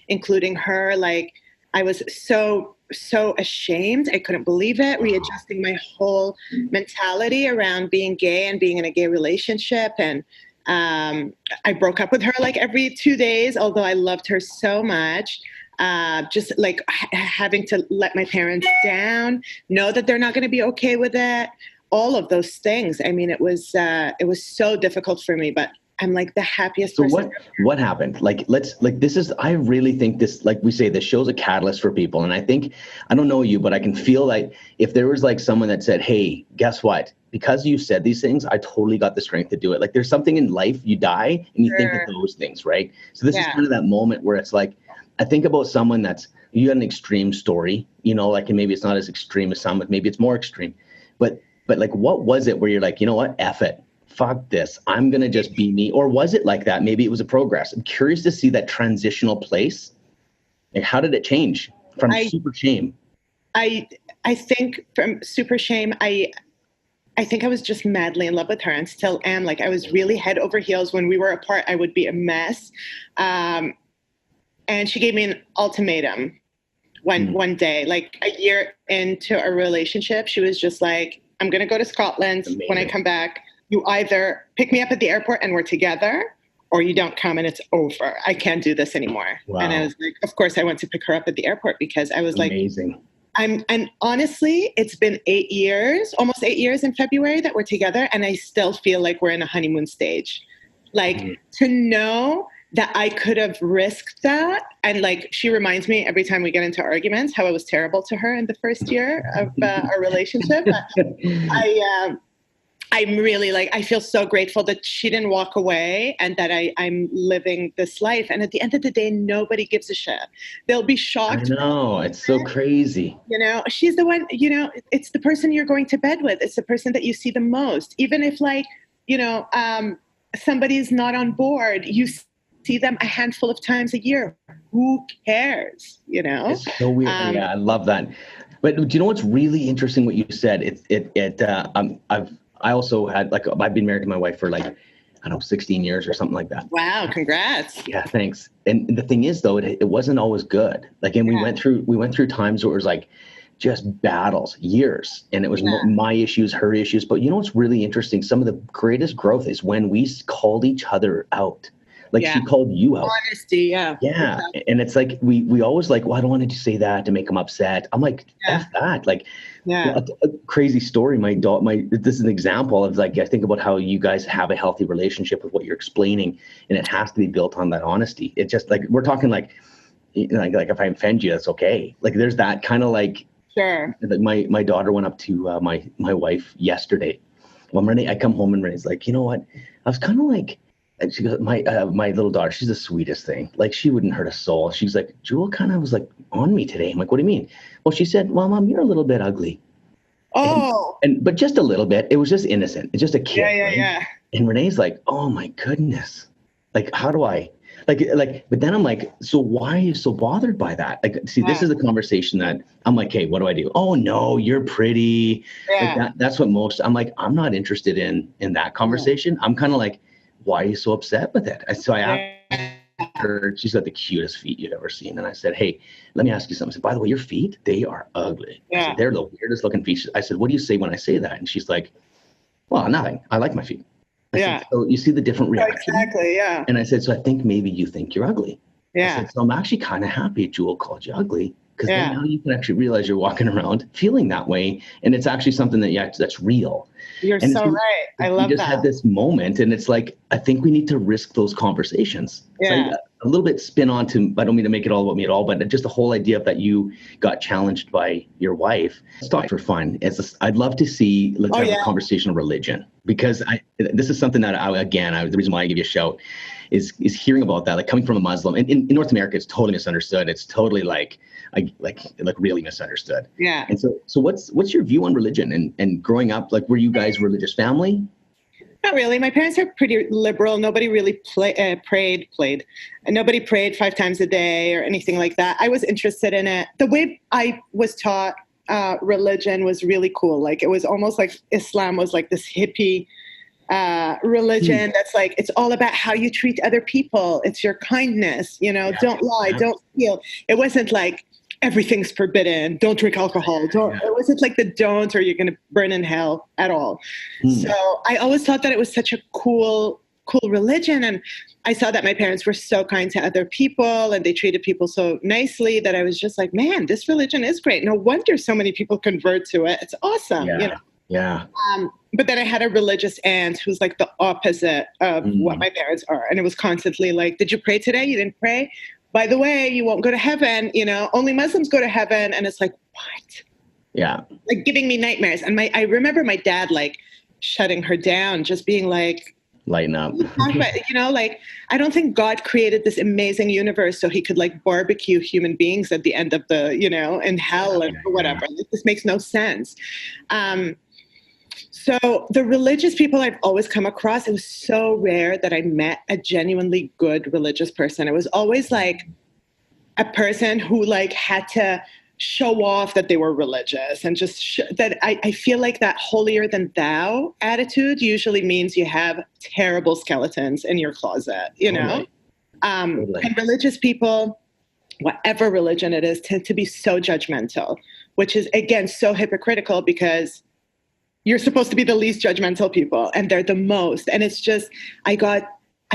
including her. Like, I was so ashamed. I couldn't believe it. Readjusting my whole mentality around being gay and being in a gay relationship. And I broke up with her like every 2 days, although I loved her so much. Just like having to let my parents down, know that they're not going to be okay with it. All of those things. I mean, it was so difficult for me, but I'm like the happiest person. So what happened? I really think this, like we say, this show's a catalyst for people. And I think, I don't know you, but I can feel like if there was like someone that said, hey, guess what? Because you said these things, I totally got the strength to do it. Like, there's something in life, you die and you think of those things, right? So this is kind of that moment where it's like, I think about someone you had an extreme story, like, and maybe it's not as extreme as some, but maybe it's more extreme. But like, what was it where you're like, you know what, F it. Fuck this, I'm going to just be me? Or was it like that? Maybe it was a progress. I'm curious to see that transitional place. Like, how did it change from super shame? I think from super shame, I think I was just madly in love with her and still am. Like, I was really head over heels. When we were apart, I would be a mess. And she gave me an ultimatum one day, like a year into a relationship. She was just like, I'm going to go to Scotland. Amazing. When I come back, you either pick me up at the airport and we're together, or you don't come and it's over. I can't do this anymore. Wow. And I was like, of course I went to pick her up at the airport because I was amazing. And honestly, it's been almost 8 years in February that we're together. And I still feel like we're in a honeymoon stage. Like, to know that I could have risked that. And like, she reminds me every time we get into arguments, how I was terrible to her in the first year of our relationship. I'm really I feel so grateful that she didn't walk away and that I'm living this life. And at the end of the day, nobody gives a shit. They'll be shocked. I know, it's so crazy. She's the one, it's the person you're going to bed with. It's the person that you see the most. Even if somebody's not on board, you see them a handful of times a year. Who cares? It's so weird. Yeah, I love that. But do you know what's really interesting? What you said. I also had I've been married to my wife for 16 years or something like that. Wow, congrats. Yeah, thanks. And the thing is, though, it wasn't always good. And we went through times where it was like just battles years. And it was my issues, her issues. But you know what's really interesting? Some of the greatest growth is when we called each other out. Like she called you out. Honesty, yeah. Yeah. And it's like, we always like, well, I don't want to say that to make them upset. I'm like, F that. Like, a crazy story. This is an example of like, I think about how you guys have a healthy relationship with what you're explaining, and it has to be built on that honesty. It's just like, we're talking like if I offend you, that's okay. Like there's that kind of like, sure. Like my daughter went up to my wife yesterday. Well, Renee, I come home and Renee's like, you know what? I was kind of like, and she goes, my little daughter, she's the sweetest thing. Like she wouldn't hurt a soul. She's like, Jewel kind of was like on me today. I'm like, what do you mean? Well, she said, well, Mom, you're a little bit ugly. Oh. But just a little bit. It was just innocent. It's just a kid. Yeah. And Renee's like, oh my goodness. Like, how do I like, but then I'm like, so why are you so bothered by that? Like, see, this is a conversation that I'm like, hey, what do I do? Oh no, you're pretty. Yeah. Like that's what I'm like, I'm not interested in that conversation. I'm kind of like, why are you so upset with it? So I asked her, she's got the cutest feet you've ever seen. And I said, hey, let me ask you something. I said, by the way, your feet, they are ugly. I said, they're the weirdest looking feet. I said, what do you say when I say that? And she's like, well, nothing. I like my feet. I said, so you see the different reaction. Exactly, yeah. And I said, so I think maybe you think you're ugly. Yeah. I said, so I'm actually kind of happy Jewel called you ugly, because then now you can actually realize you're walking around feeling that way. And it's actually something that's real. You're so right. I love that. We just had this moment, and it's like, I think we need to risk those conversations. Yeah. So a little bit spin on to, I don't mean to make it all about me at all, but just the whole idea of that you got challenged by your wife. Let's talk for fun. I'd love to see, let's have a conversation on religion, because this is something that the reason why I give you a shout is hearing about that, like coming from a Muslim. And in North America, it's totally misunderstood. It's totally like really misunderstood. Yeah. And so what's your view on religion and growing up? Like, were you guys a religious family? Not really. My parents are pretty liberal. Nobody really prayed. Nobody prayed 5 times a day or anything like that. I was interested in it. The way I was taught religion was really cool. Like it was almost like Islam was like this hippie religion that's like, it's all about how you treat other people. It's your kindness, don't lie, don't steal. It wasn't like everything's forbidden, don't drink alcohol. It wasn't like the don't or you're going to burn in hell at all. So I always thought that it was such a cool religion. And I saw that my parents were so kind to other people and they treated people so nicely that I was just like, man, this religion is great. No wonder so many people convert to it. It's awesome. Yeah. But then I had a religious aunt who's like the opposite of what my parents are. And it was constantly like, did you pray today? You didn't pray? By the way, you won't go to heaven. Only Muslims go to heaven. And it's like, what? Yeah. Like giving me nightmares. And I remember my dad like shutting her down, just being like, lighten up. Like, I don't think God created this amazing universe so he could like barbecue human beings at the end of the, in hell and whatever. Like, this makes no sense. So the religious people I've always come across, it was so rare that I met a genuinely good religious person. It was always like a person who like had to show off that they were religious and just that I feel like that holier than thou attitude usually means you have terrible skeletons in your closet, Totally. And religious people, whatever religion it is, tend to be so judgmental, which is again so hypocritical because you're supposed to be the least judgmental people and they're the most. And it's just, I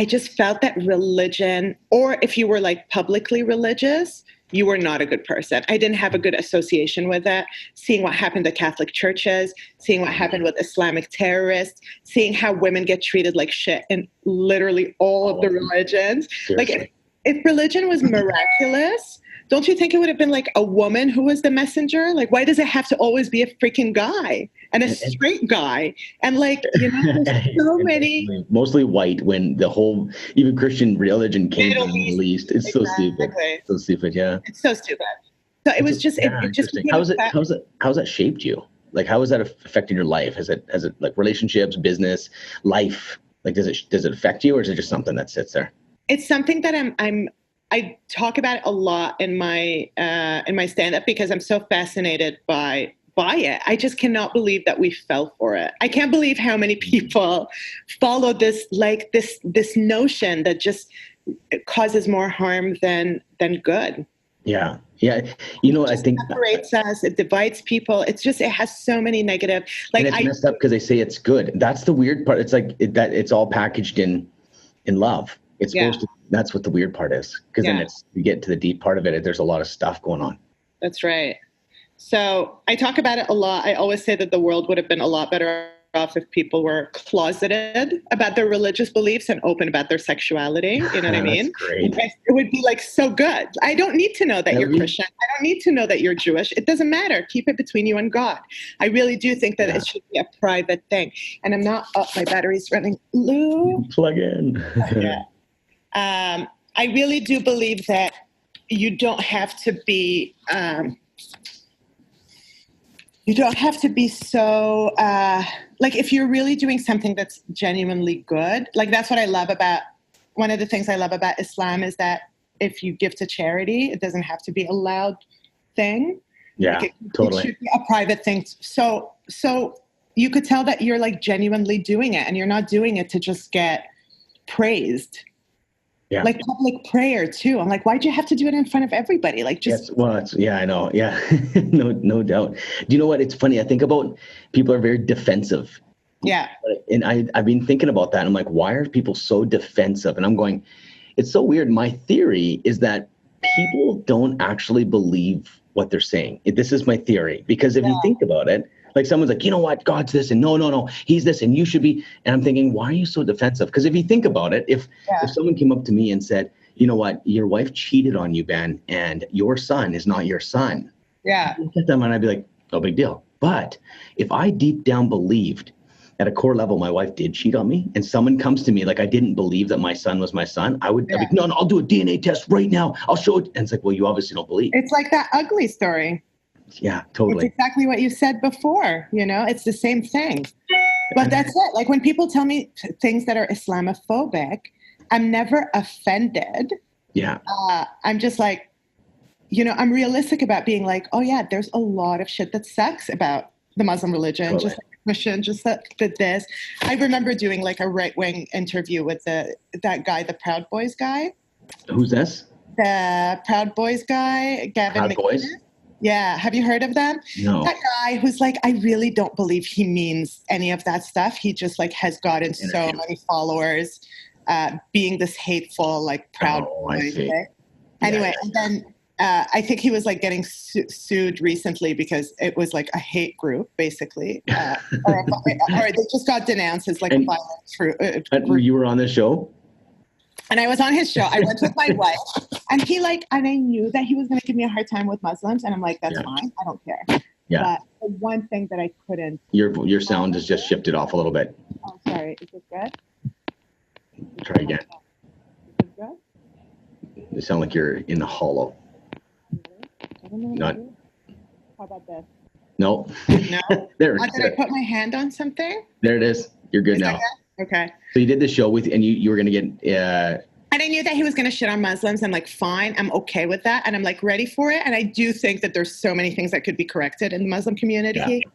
just felt that religion, or if you were like publicly religious, you were not a good person. I didn't have a good association with it. Seeing what happened to Catholic churches, seeing what happened with Islamic terrorists, seeing how women get treated like shit in literally all of the religions. Seriously. Like if religion was miraculous, don't you think it would have been like a woman who was the messenger? Like, why does it have to always be a freaking guy and a straight guy? And like, so many. Mostly white when the whole, even Christian religion came from the Middle East. It's so stupid. So stupid, yeah. It's so stupid. So it was just, it just. How's that shaped you? Like, how has that affected your life? Has it like relationships, business, life? Like, does it affect you, or is it just something that sits there? It's something that I talk about it a lot in my stand-up because I'm so fascinated by it. I just cannot believe that we fell for it. I can't believe how many people follow this notion that just causes more harm than good. Yeah. Yeah. You know, I think it separates us. It divides people. It's just, it has so many negative, like, and it's messed up because they say it's good. That's the weird part. It's like that it's all packaged in love. It's supposed to, that's what the weird part is. Because then you get to the deep part of it. There's a lot of stuff going on. That's right. So I talk about it a lot. I always say that the world would have been a lot better off if people were closeted about their religious beliefs and open about their sexuality. You know what I mean? Great. It would be like so good. I don't need to know that you're Christian. I don't need to know that you're Jewish. It doesn't matter. Keep it between you and God. I really do think that it should be a private thing. And I'm not, my battery's running low. Plug in. I really do believe that you don't have to be, so, like, if you're really doing something that's genuinely good, like, that's what I love about, one of the things I love about Islam is that if you give to charity, it doesn't have to be a loud thing. Yeah, like totally. It should be a private thing. So you could tell that you're, like, genuinely doing it, and you're not doing it to just get praised. Yeah. Like public prayer too. I'm like, why'd you have to do it in front of everybody? Like, just I know. Yeah, no doubt. Do you know what? It's funny. I think about people are very defensive. Yeah. And I've been thinking about that. I'm like, why are people so defensive? And I'm going, it's so weird. My theory is that people don't actually believe what they're saying. This is my theory, because if you think about it, like someone's like, you know what, God's this, and no, he's this, and you should be. And I'm thinking, why are you so defensive? Because if you think about it, if someone came up to me and said, you know what, your wife cheated on you, Ben, and your son is not your son. Yeah. I'd look at them and I'd be like, no big deal. But if I deep down believed at a core level my wife did cheat on me, and someone comes to me like I didn't believe that my son was my son, I'd be like, no, I'll do a DNA test right now. I'll show it. And it's like, well, you obviously don't believe. It's like that ugly story. Yeah, totally. It's exactly what you said before, it's the same thing. But that's it. Like, when people tell me things that are Islamophobic, I'm never offended. Yeah. I'm just like, I'm realistic about being like, oh yeah, there's a lot of shit that sucks about the Muslim religion, just like Christian, just like this. I remember doing like a right-wing interview with that guy, the Proud Boys guy. Who's this? The Proud Boys guy, Gavin Proud McInnes. Boys? Yeah. Have you heard of them? No. That guy who's like, I really don't believe he means any of that stuff. He just like has gotten so many followers, being this hateful, like Proud Boys. Anyway, and then I think he was like getting sued recently because it was like a hate group, basically. or they just got denounced as like a violent group. You were on this show? And I was on his show. I went with my wife, and and I knew that he was going to give me a hard time with Muslims. And I'm like, that's fine. I don't care. Yeah. But the one thing that I couldn't. Your sound has just shifted off a little bit. Oh, sorry. Is it good? Try again. Is it good? You sound like you're in the hollow. I don't know. Not. How about this? No. No. There. Did I put my hand on something? There it is. You're good now. Okay. So you did the show and you were going to get. And I knew that he was going to shit on Muslims. I'm like, fine, I'm okay with that. And I'm like ready for it. And I do think that there's so many things that could be corrected in the Muslim community,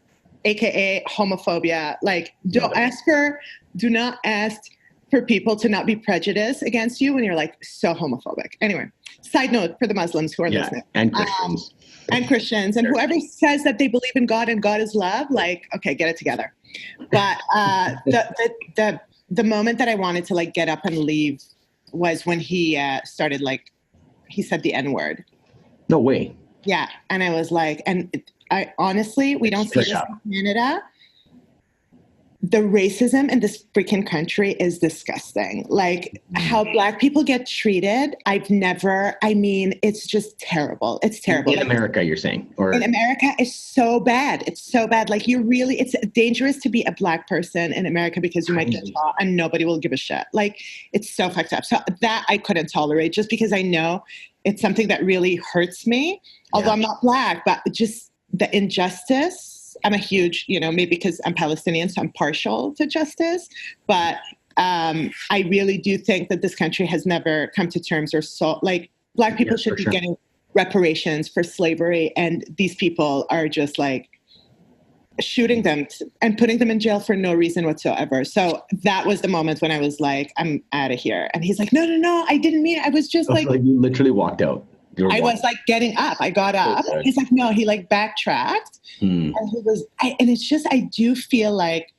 AKA homophobia. Like, do not ask for people to not be prejudiced against you when you're like so homophobic. Anyway, side note for the Muslims who are listening. And Christians. And Christians. And whoever says that they believe in God and God is love, like, okay, get it together. But the moment that I wanted to like get up and leave was when he started like, he said the N-word. No way. Yeah. And I was like, and I honestly, we don't see this in Canada. The racism in this freaking country is disgusting. Like how Black people get treated. It's just terrible. It's terrible. In America, you're saying? Or in America, it's so bad. It's so bad. Like it's dangerous to be a Black person in America because you might get shot and nobody will give a shit. Like it's so fucked up. So that I couldn't tolerate just because I know it's something that really hurts me. Although I'm not Black, but just the injustice. I'm a huge, maybe because I'm Palestinian, so I'm partial to justice. But I really do think that this country has never come to terms like Black people should be getting reparations for slavery. And these people are just like shooting them and putting them in jail for no reason whatsoever. So that was the moment when I was like, I'm out of here. And he's like, no, I didn't mean it. I was just like. You literally walked out. I was like getting up. I got up. He's like, no, he like backtracked. And he was, and it's just, I do feel like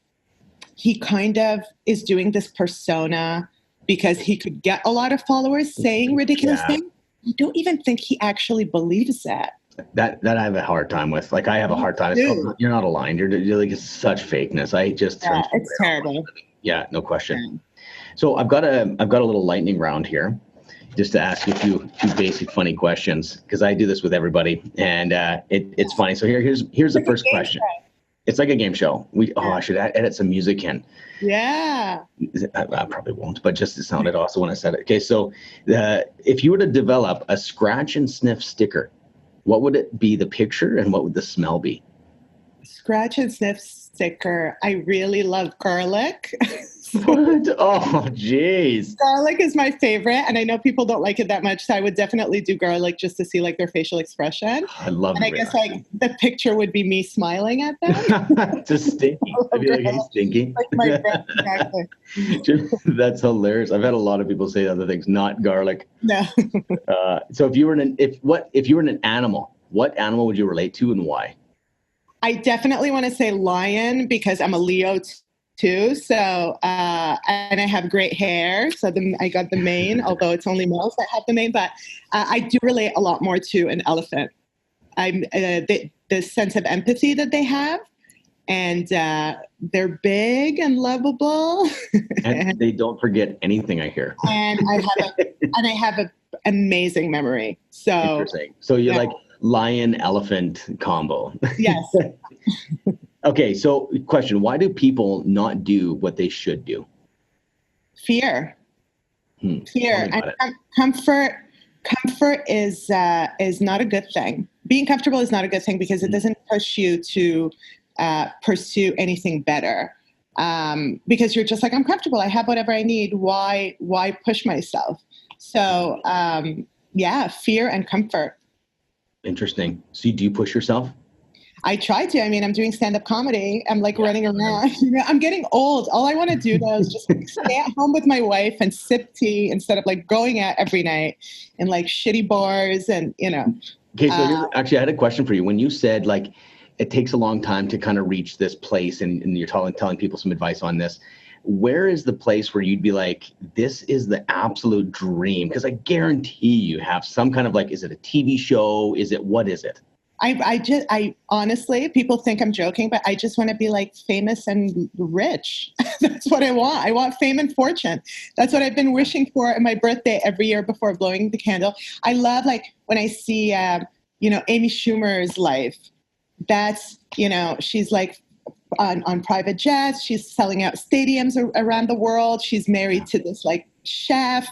he kind of is doing this persona because he could get a lot of followers saying ridiculous things. I don't even think he actually believes that. That I have a hard time with. Like, I have a hard time. You're not aligned. You're like, it's such fakeness. I just it's terrible. Yeah, no question. So I've got a little lightning round here, just to ask you a few basic funny questions, because I do this with everybody, and it's funny. So here's the first question. It's like a game show. I should edit some music in. Yeah. I probably won't, but just it sounded awesome when I said it. Okay, so if you were to develop a scratch and sniff sticker, what would it be, the picture, and what would the smell be? Scratch and sniff sticker. I really love garlic. What? Oh, jeez. Garlic is my favorite, and I know people don't like it that much, so I would definitely do garlic just to see like their facial expression. I love it. And I guess like the picture would be me smiling at them. Just stinky. I'd be like, hey, stinky. Like my breath, exactly. That's hilarious. I've had a lot of people say other things, not garlic. No. So if you were an animal, what animal would you relate to and why? I definitely want to say lion because I'm a Leo too. So, and I have great hair. So I got the mane, although it's only males that have the mane, but I do relate a lot more to an elephant. I'm the sense of empathy that they have, and they're big and lovable. And they don't forget anything, I hear. And I have an amazing memory. So interesting. So you're like lion elephant combo. Yes. Okay, so question, why do people not do what they should do? Fear. Fear. And comfort is not a good thing. Being comfortable is not a good thing because it doesn't push you to pursue anything better. Because you're just like, I'm comfortable. I have whatever I need. Why push myself? So fear and comfort. Interesting. So do you push yourself? I try to. I mean, I'm doing stand-up comedy. I'm like running around. I'm getting old. All I want to do now is just stay at home with my wife and sip tea instead of like going out every night in like shitty bars and. Okay, so actually, I had a question for you. When you said like it takes a long time to kind of reach this place, and you're telling people some advice on this, where is the place where you'd be like, this is the absolute dream? Because I guarantee you have some kind of like, is it a TV show? What is it? I honestly, people think I'm joking, but I just want to be like famous and rich. That's what I want. I want fame and fortune. That's what I've been wishing for at my birthday every year before blowing the candle. I love like when I see, Amy Schumer's life. That's, she's like on private jets. She's selling out stadiums around the world. She's married to this like chef.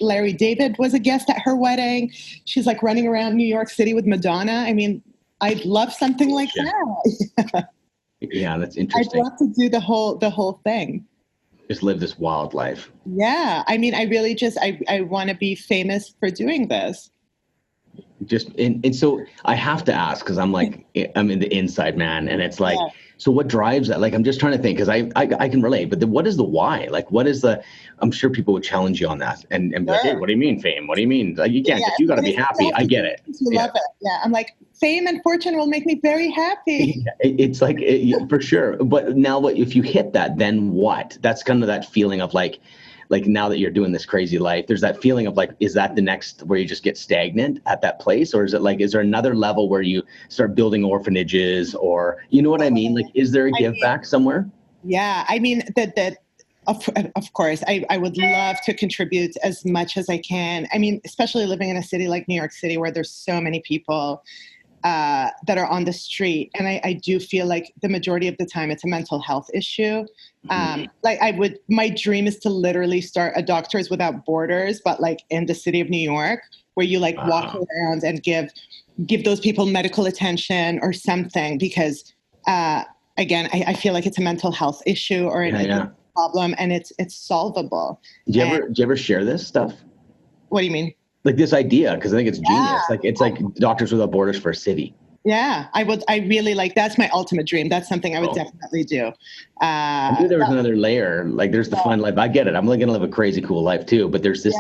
Larry David was a guest at her wedding. She's like running around New York City with Madonna. I mean, I'd love something like that. Yeah, that's interesting. I'd love to do the whole thing. Just live this wild life. Yeah. I mean, I really I want to be famous for doing this. And so I have to ask, because I'm in the inside man, and it's like, so what drives that? Like, I'm just trying to think, because I can relate, but what is the why? Like, I'm sure people would challenge you on that and be like, hey, what do you mean fame? What do you mean? Like, you can't, you got to be happy. I get it. Love it. Yeah. I'm like, fame and fortune will make me very happy. It's like, for sure. But now if you hit that, then what? That's kind of that feeling of like now that you're doing this crazy life, there's that feeling of like, is that the next where you just get stagnant at that place? Or is it like, is there another level where you start building orphanages, or, you know what I mean? Like, is there a give back somewhere? Yeah. I mean, of course, I would love to contribute as much as I can. I mean, especially living in a city like New York City, where there's so many people that are on the street. And I do feel like the majority of the time it's a mental health give. My dream is to literally start a Doctors Without Borders, but like in the city of New York, where you like walk around and give those people medical attention or something, because again, I feel like it's a mental health issue or an problem, and it's solvable. Do you ever share this stuff? What do you mean? Like this idea, because I think it's genius. Like it's like Doctors Without Borders for a city. Yeah, I would. I really like, that's my ultimate dream. That's something I would definitely do. I knew there was another layer. Like there's the fun life. I get it. I'm going to live a crazy cool life too. But there's this,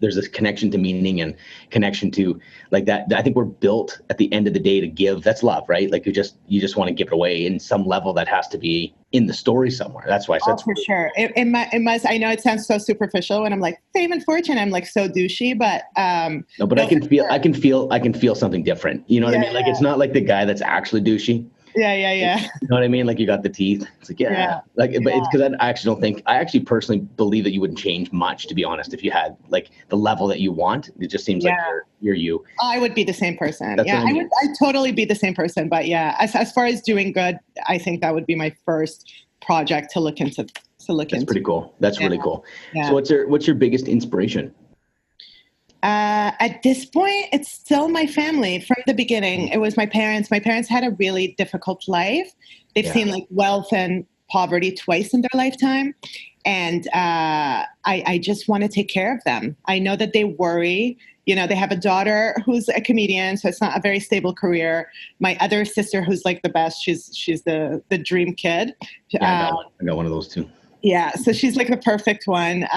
there's this connection to meaning and connection to like that. I think we're built at the end of the day to give. That's love, right? Like you just want to give it away in some level that has to be in the story somewhere. That's why. Oh, for sure. It must. I know it sounds so superficial when I'm like fame and fortune. I'm like so douchey, but no. But I can feel something different. You know what I mean? Like it's not like the guy that's actually douchey. Yeah. You know what I mean? Like you got the teeth. It's like, but it's because I actually personally believe that you wouldn't change much, to be honest, if you had like the level that you want. It just seems like you're you. I would be the same person. That's what I mean. I'd totally be the same person. But yeah, as far as doing good, I think that would be my first project to look into. That's pretty cool. That's really cool. Yeah. So what's your biggest inspiration? At this point, it's still my family. From the beginning, it was my parents. My parents had a really difficult life. They've seen like wealth and poverty twice in their lifetime. And I just want to take care of them. I know that they worry. You know, they have a daughter who's a comedian, so it's not a very stable career. My other sister, who's like the best, she's the dream kid. Yeah, I got one of those too. Yeah, so she's like the perfect one.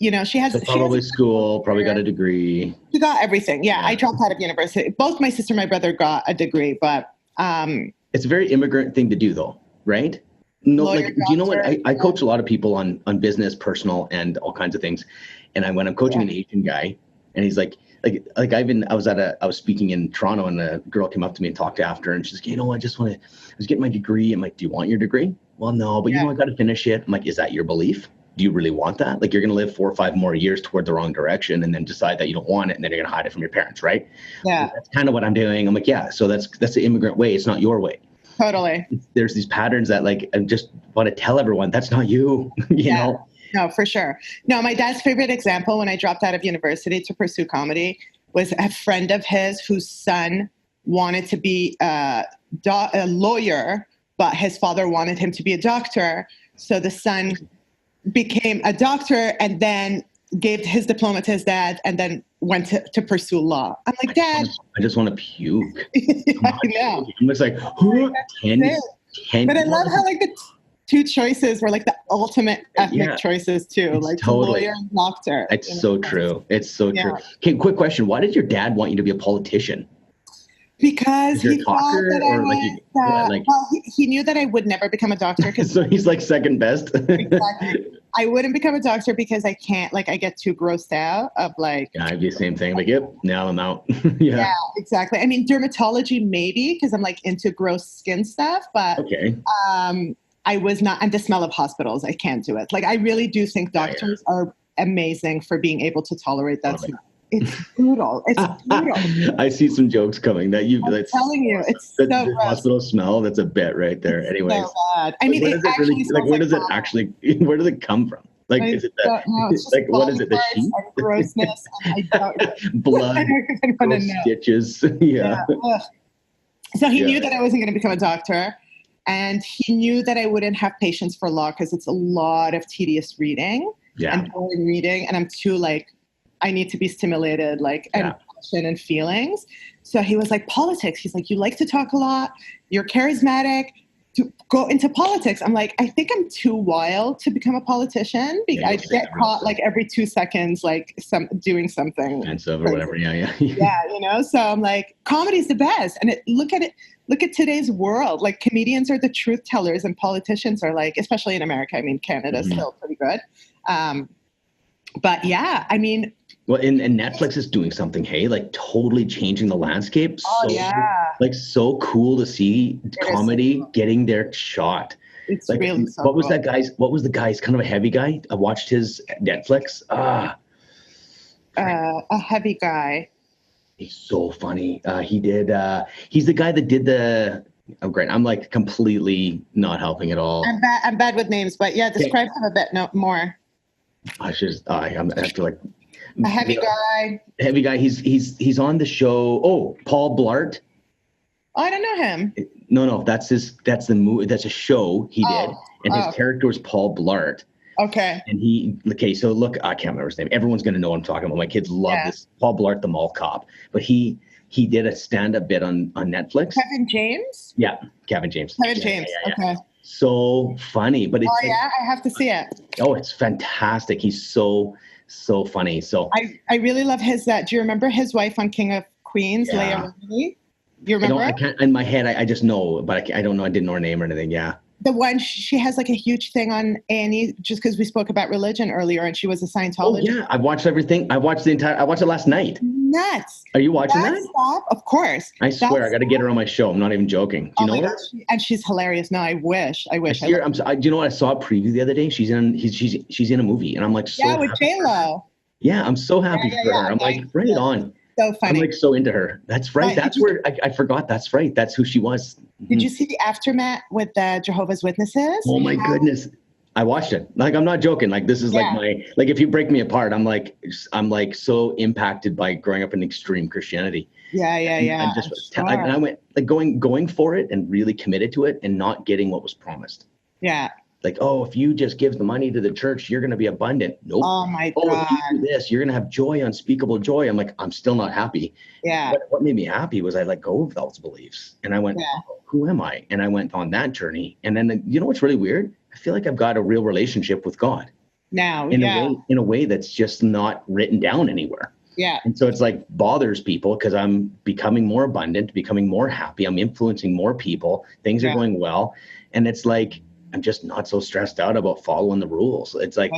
You know, she has probably school, probably got a degree. She got everything. Yeah, I dropped out of university. Both my sister and my brother got a degree, but it's a very immigrant thing to do, though, right? No, lawyer, like, do you know what? I coach a lot of people on business, personal, and all kinds of things. And when I'm coaching an Asian guy, and he's like I was speaking in Toronto, and a girl came up to me and talked after, and she's like, you know, I was getting my degree. I'm like, do you want your degree? Well, no, but you know, I got to finish it. I'm like, is that your belief? Do you really want that? Like you're going to live 4 or 5 more years toward the wrong direction and then decide that you don't want it. And then you're going to hide it from your parents. Right. Yeah. So that's kind of what I'm doing. I'm like, yeah, so that's the immigrant way. It's not your way. Totally. There's these patterns that like, I just want to tell everyone that's not you, you know? No, for sure. No, my dad's favorite example when I dropped out of university to pursue comedy was a friend of his whose son wanted to be a lawyer, but his father wanted him to be a doctor. So the son became a doctor and then gave his diploma to his dad and then went to pursue law. I'm like, Dad. I just want to puke. I know. I'm just like, but I love how like the two choices were like the ultimate ethnic choices too. It's like totally. lawyer and doctor. It's so true. It's so true. Okay, quick question. Why did your dad want you to be a politician? Because he thought that he knew that I would never become a doctor. So he's like second best. Exactly. I wouldn't become a doctor because I can't, like, I get too grossed out of like. Yeah, I'd be the same thing. Like, yep, now I'm out. Yeah, exactly. I mean, dermatology maybe because I'm like into gross skin stuff, but I was not, and the smell of hospitals, I can't do it. Like, I really do think doctors are amazing for being able to tolerate that smell. It's brutal. It's brutal. I see some jokes coming that I'm telling you, it's so the hospital smell. That's a bit right there. Anyways, so bad. I mean, where does it come from? Like, is it like what is it? The sheet? Grossness. And I don't, blood, stitches. Yeah. So he knew that I wasn't going to become a doctor, and he knew that I wouldn't have patience for law because it's a lot of tedious reading and boring reading, and I'm too like. I need to be stimulated, like, and passion and feelings. So he was like, politics. He's like, you like to talk a lot. You're charismatic. To go into politics. I'm like, I think I'm too wild to become a politician. I get caught like every 2 seconds, like doing something. And so or whatever. Yeah. Yeah, you know. So I'm like, comedy's the best. And look at today's world. Like comedians are the truth tellers, and politicians are like, especially in America. I mean, Canada's still pretty good. But yeah, I mean. Well, and Netflix is doing something, hey, like totally changing the landscape. Like so cool to see comedy getting their shot. It's like, really so what was the guy's kind of a heavy guy? I watched his Netflix. A heavy guy. He's so funny. He's the guy that did the. Oh, great. I'm like completely not helping at all. I'm bad with names, but yeah, describe him a bit more. I have to like. A heavy guy. Heavy guy. He's on the show. Oh, Paul Blart. Oh, I don't know him. No, that's the movie. That's a show he did, and his character was Paul Blart. Okay. And so look, I can't remember his name. Everyone's going to know what I'm talking about. My kids love this. Paul Blart, the mall cop. But he did a stand-up bit on Netflix. Kevin James? Yeah, Kevin James. Yeah. Okay. So funny, but it's I have to see it. Oh, it's fantastic. He's so funny. So I really love his. Do you remember his wife on King of Queens, Leah Remini? You remember? I can't in my head. I just know, but I don't know. I didn't know her name or anything. Yeah. The one she has like a huge thing on Annie, just because we spoke about religion earlier, and she was a Scientologist. Oh yeah, I've watched everything. I watched it last night. Nuts. Are you watching that? Stuff? Of course. I swear, I got to get her on my show. I'm not even joking. Do you know her? And she's hilarious. No, I wish. Do you know what? I saw a preview the other day. She's in a movie, and I'm like, with J-Lo. Yeah, I'm so happy for her. I'm like, right on. So funny. I'm like so into her. That's right. That's where I forgot. That's right. That's who she was. Did you see the aftermath with the Jehovah's Witnesses? Oh my goodness. I watched it. Like, I'm not joking. Like, this is like if you break me apart, I'm like so impacted by growing up in extreme Christianity. Yeah. And I went like going for it and really committed to it and not getting what was promised. Yeah. Like, oh, if you just give the money to the church, you're going to be abundant. Nope. Oh my God. If you do this, you're going to have joy, unspeakable joy. I'm like, I'm still not happy. Yeah. But what made me happy was I let go of those beliefs. And I went, oh, who am I? And I went on that journey. And then, you know what's really weird? I feel like I've got a real relationship with God. Now, in a way that's just not written down anywhere. Yeah. And so it's like bothers people because I'm becoming more abundant, becoming more happy. I'm influencing more people. Things are going well. And it's like, I'm just not so stressed out about following the rules. It's like,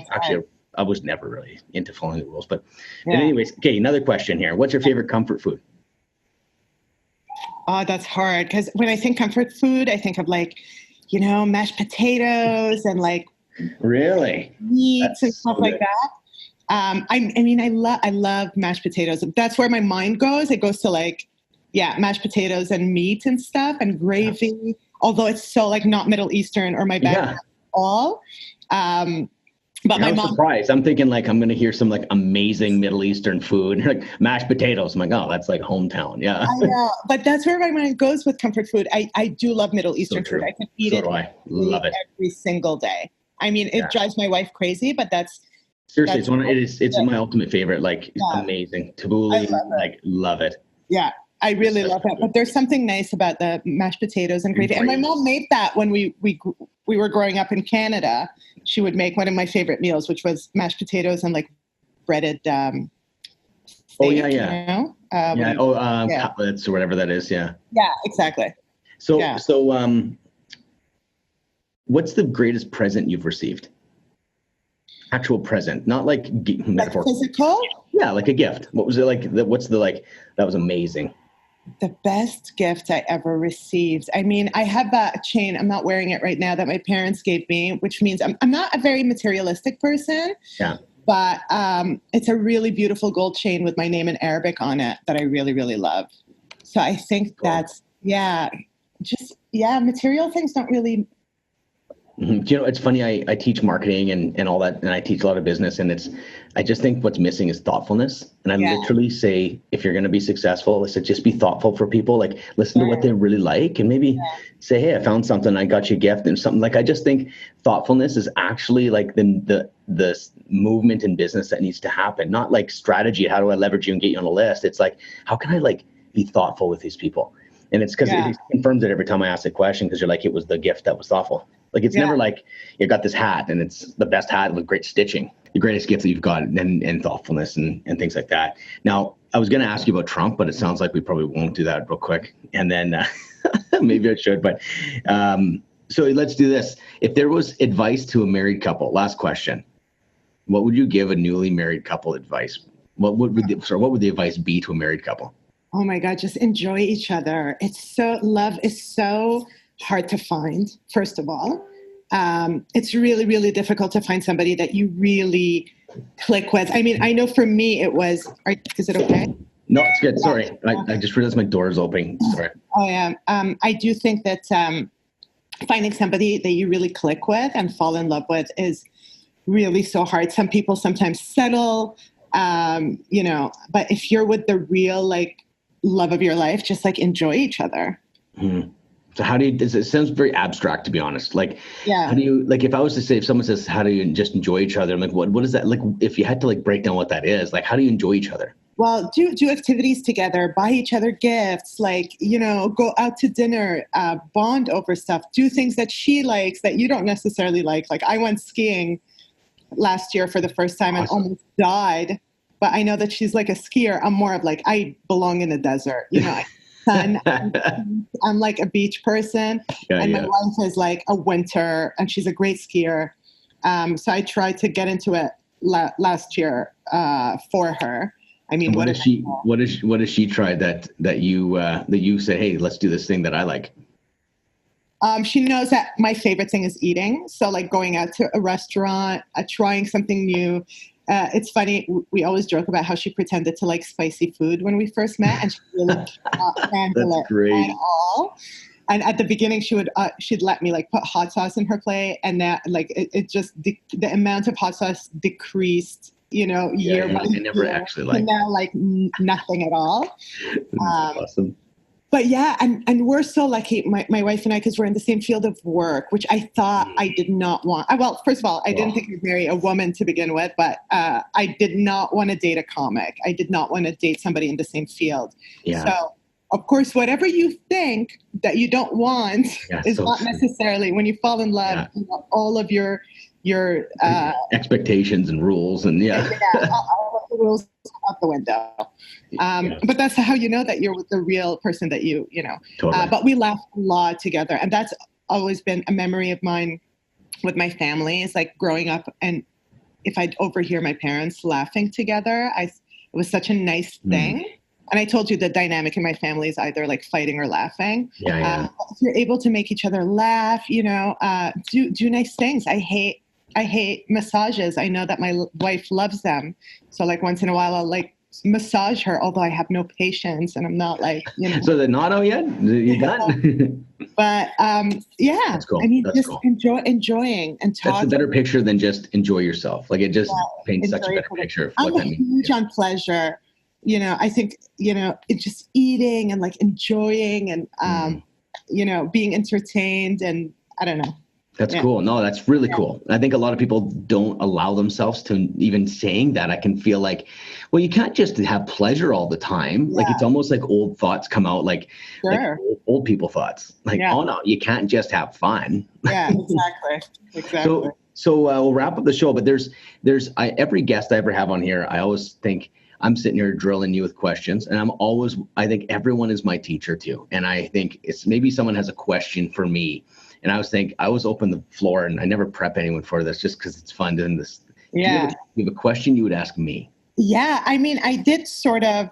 I was never really into following the rules. But anyways, okay, another question here. What's your favorite comfort food? Oh, that's hard. Because when I think comfort food, I think of like, mashed potatoes and like really meats and stuff like that. I love mashed potatoes. That's where my mind goes. It goes to like, mashed potatoes and meat and stuff and gravy. Yes. Although it's so like not Middle Eastern or my background at all. But my mom. Surprised. I'm thinking like I'm going to hear some like amazing Middle Eastern food, like mashed potatoes. I'm like, oh, that's like hometown. Yeah. I know, but that's where my mind goes with comfort food. I do love Middle Eastern food. I can eat it. I love it every single day. I mean, it drives my wife crazy, but that's seriously, it's my ultimate favorite. Like amazing tabbouleh. Love it. Yeah. I really love it, but there's something nice about the mashed potatoes and gravy. And my mom made that when we were growing up in Canada. She would make one of my favorite meals, which was mashed potatoes and like breaded steak, cutlets or whatever that is. Yeah. Yeah, exactly. So what's the greatest present you've received? Actual present, not like metaphor. Like physical? Yeah, like a gift. What was it like? That was amazing. The best gift I ever received. I mean, I have a chain. I'm not wearing it right now that my parents gave me, which means I'm not a very materialistic person. Yeah. But it's a really beautiful gold chain with my name in Arabic on it that I really, really love. So I think that's, material things don't really. Mm-hmm. It's funny. I teach marketing and all that, and I teach a lot of business, and I just think what's missing is thoughtfulness. And I literally say, if you're going to be successful, I said, just be thoughtful for people. Like, listen to what they really like, and maybe say, hey, I found something, I got you a gift, and something. Like, I just think thoughtfulness is actually like the movement in business that needs to happen. Not like strategy. How do I leverage you and get you on a list? It's like, how can I like be thoughtful with these people? And it's because it confirms it every time I ask the question, because you're like, it was the gift that was thoughtful. Like, it's never like you got this hat and it's the best hat with great stitching, the greatest gift that you've got, and thoughtfulness and things like that. Now, I was going to ask you about Trump, but it sounds like we probably won't do that real quick. And then maybe I should, but so let's do this. If there was advice to a married couple, last question, what would you give a newly married couple advice? What would the advice be to a married couple? Oh my God, just enjoy each other. Love is so hard to find, first of all. It's really, really difficult to find somebody that you really click with. I mean, I know for me it was, is it okay? No, it's good. Sorry. I just realized my door is open. Sorry. Oh yeah. I do think that finding somebody that you really click with and fall in love with is really so hard. Some people sometimes settle, but if you're with the real like love of your life, just like enjoy each other. Mm-hmm. So how do you, it sounds very abstract, to be honest. Like, Yeah. how do you, like, if I was to say, if someone says, how do you just enjoy each other? I'm like, what is that? Like, if you had to like break down what that is, like, how do you enjoy each other? Well, do activities together, buy each other gifts, like, go out to dinner, bond over stuff, do things that she likes that you don't necessarily like. Like I went skiing last year for the first time and almost died, but I know that she's like a skier. I'm more of like, I belong in the desert, sun. I'm like a beach person, and my wife is like a winter, and she's a great skier. So I tried to get into it last year for her. I mean, what has she tried that you say, hey, let's do this thing that I like? She knows that my favorite thing is eating. So like going out to a restaurant, trying something new. It's funny. We always joke about how she pretended to like spicy food when we first met, and she really cannot handle it at all. And at the beginning, she'd let me like put hot sauce in her plate, and that like it just the amount of hot sauce decreased, year by year. I never actually liked. And now like nothing at all. Awesome. But yeah, and we're so lucky, my wife and I, because we're in the same field of work, which I thought I did not want. Well, first of all, I didn't think I'd marry a woman to begin with, but I did not want to date a comic. I did not want to date somebody in the same field. Yeah. So, of course, whatever you think that you don't want is so not necessarily, when you fall in love, all of your expectations and rules and all of the rules out the window. But that's how you know that you're with the real person that you know. Totally. But we laugh a lot together, and that's always been a memory of mine with my family. Is like growing up, and if I'd overhear my parents laughing together, it was such a nice thing. And I told you the dynamic in my family is either like fighting or laughing. If you're able to make each other laugh, do nice things. I hate massages. I know that my wife loves them. So like once in a while I'll like massage her, although I have no patience and I'm not like, So they're not out yet? You done? But That's cool. I mean, That's just cool. enjoying and talking. That's a better picture than just enjoy yourself. Like it just paints such a better picture of what that means. I'm huge on pleasure. I think, it's just eating and like enjoying and, being entertained, and I don't know. That's cool. No, that's really cool. I think a lot of people don't allow themselves to even saying that. I can feel like, well, you can't just have pleasure all the time. Yeah. Like it's almost like old thoughts come out, like old people thoughts. Like, oh no, you can't just have fun. Yeah, exactly. So we'll wrap up the show. But there's every guest I ever have on here, I always think I'm sitting here drilling you with questions, and I think everyone is my teacher too. And I think it's maybe someone has a question for me. And I always open the floor, and I never prep anyone for this just because it's fun doing this. Yeah. Do you have a question you would ask me? Yeah. I mean, I did sort of,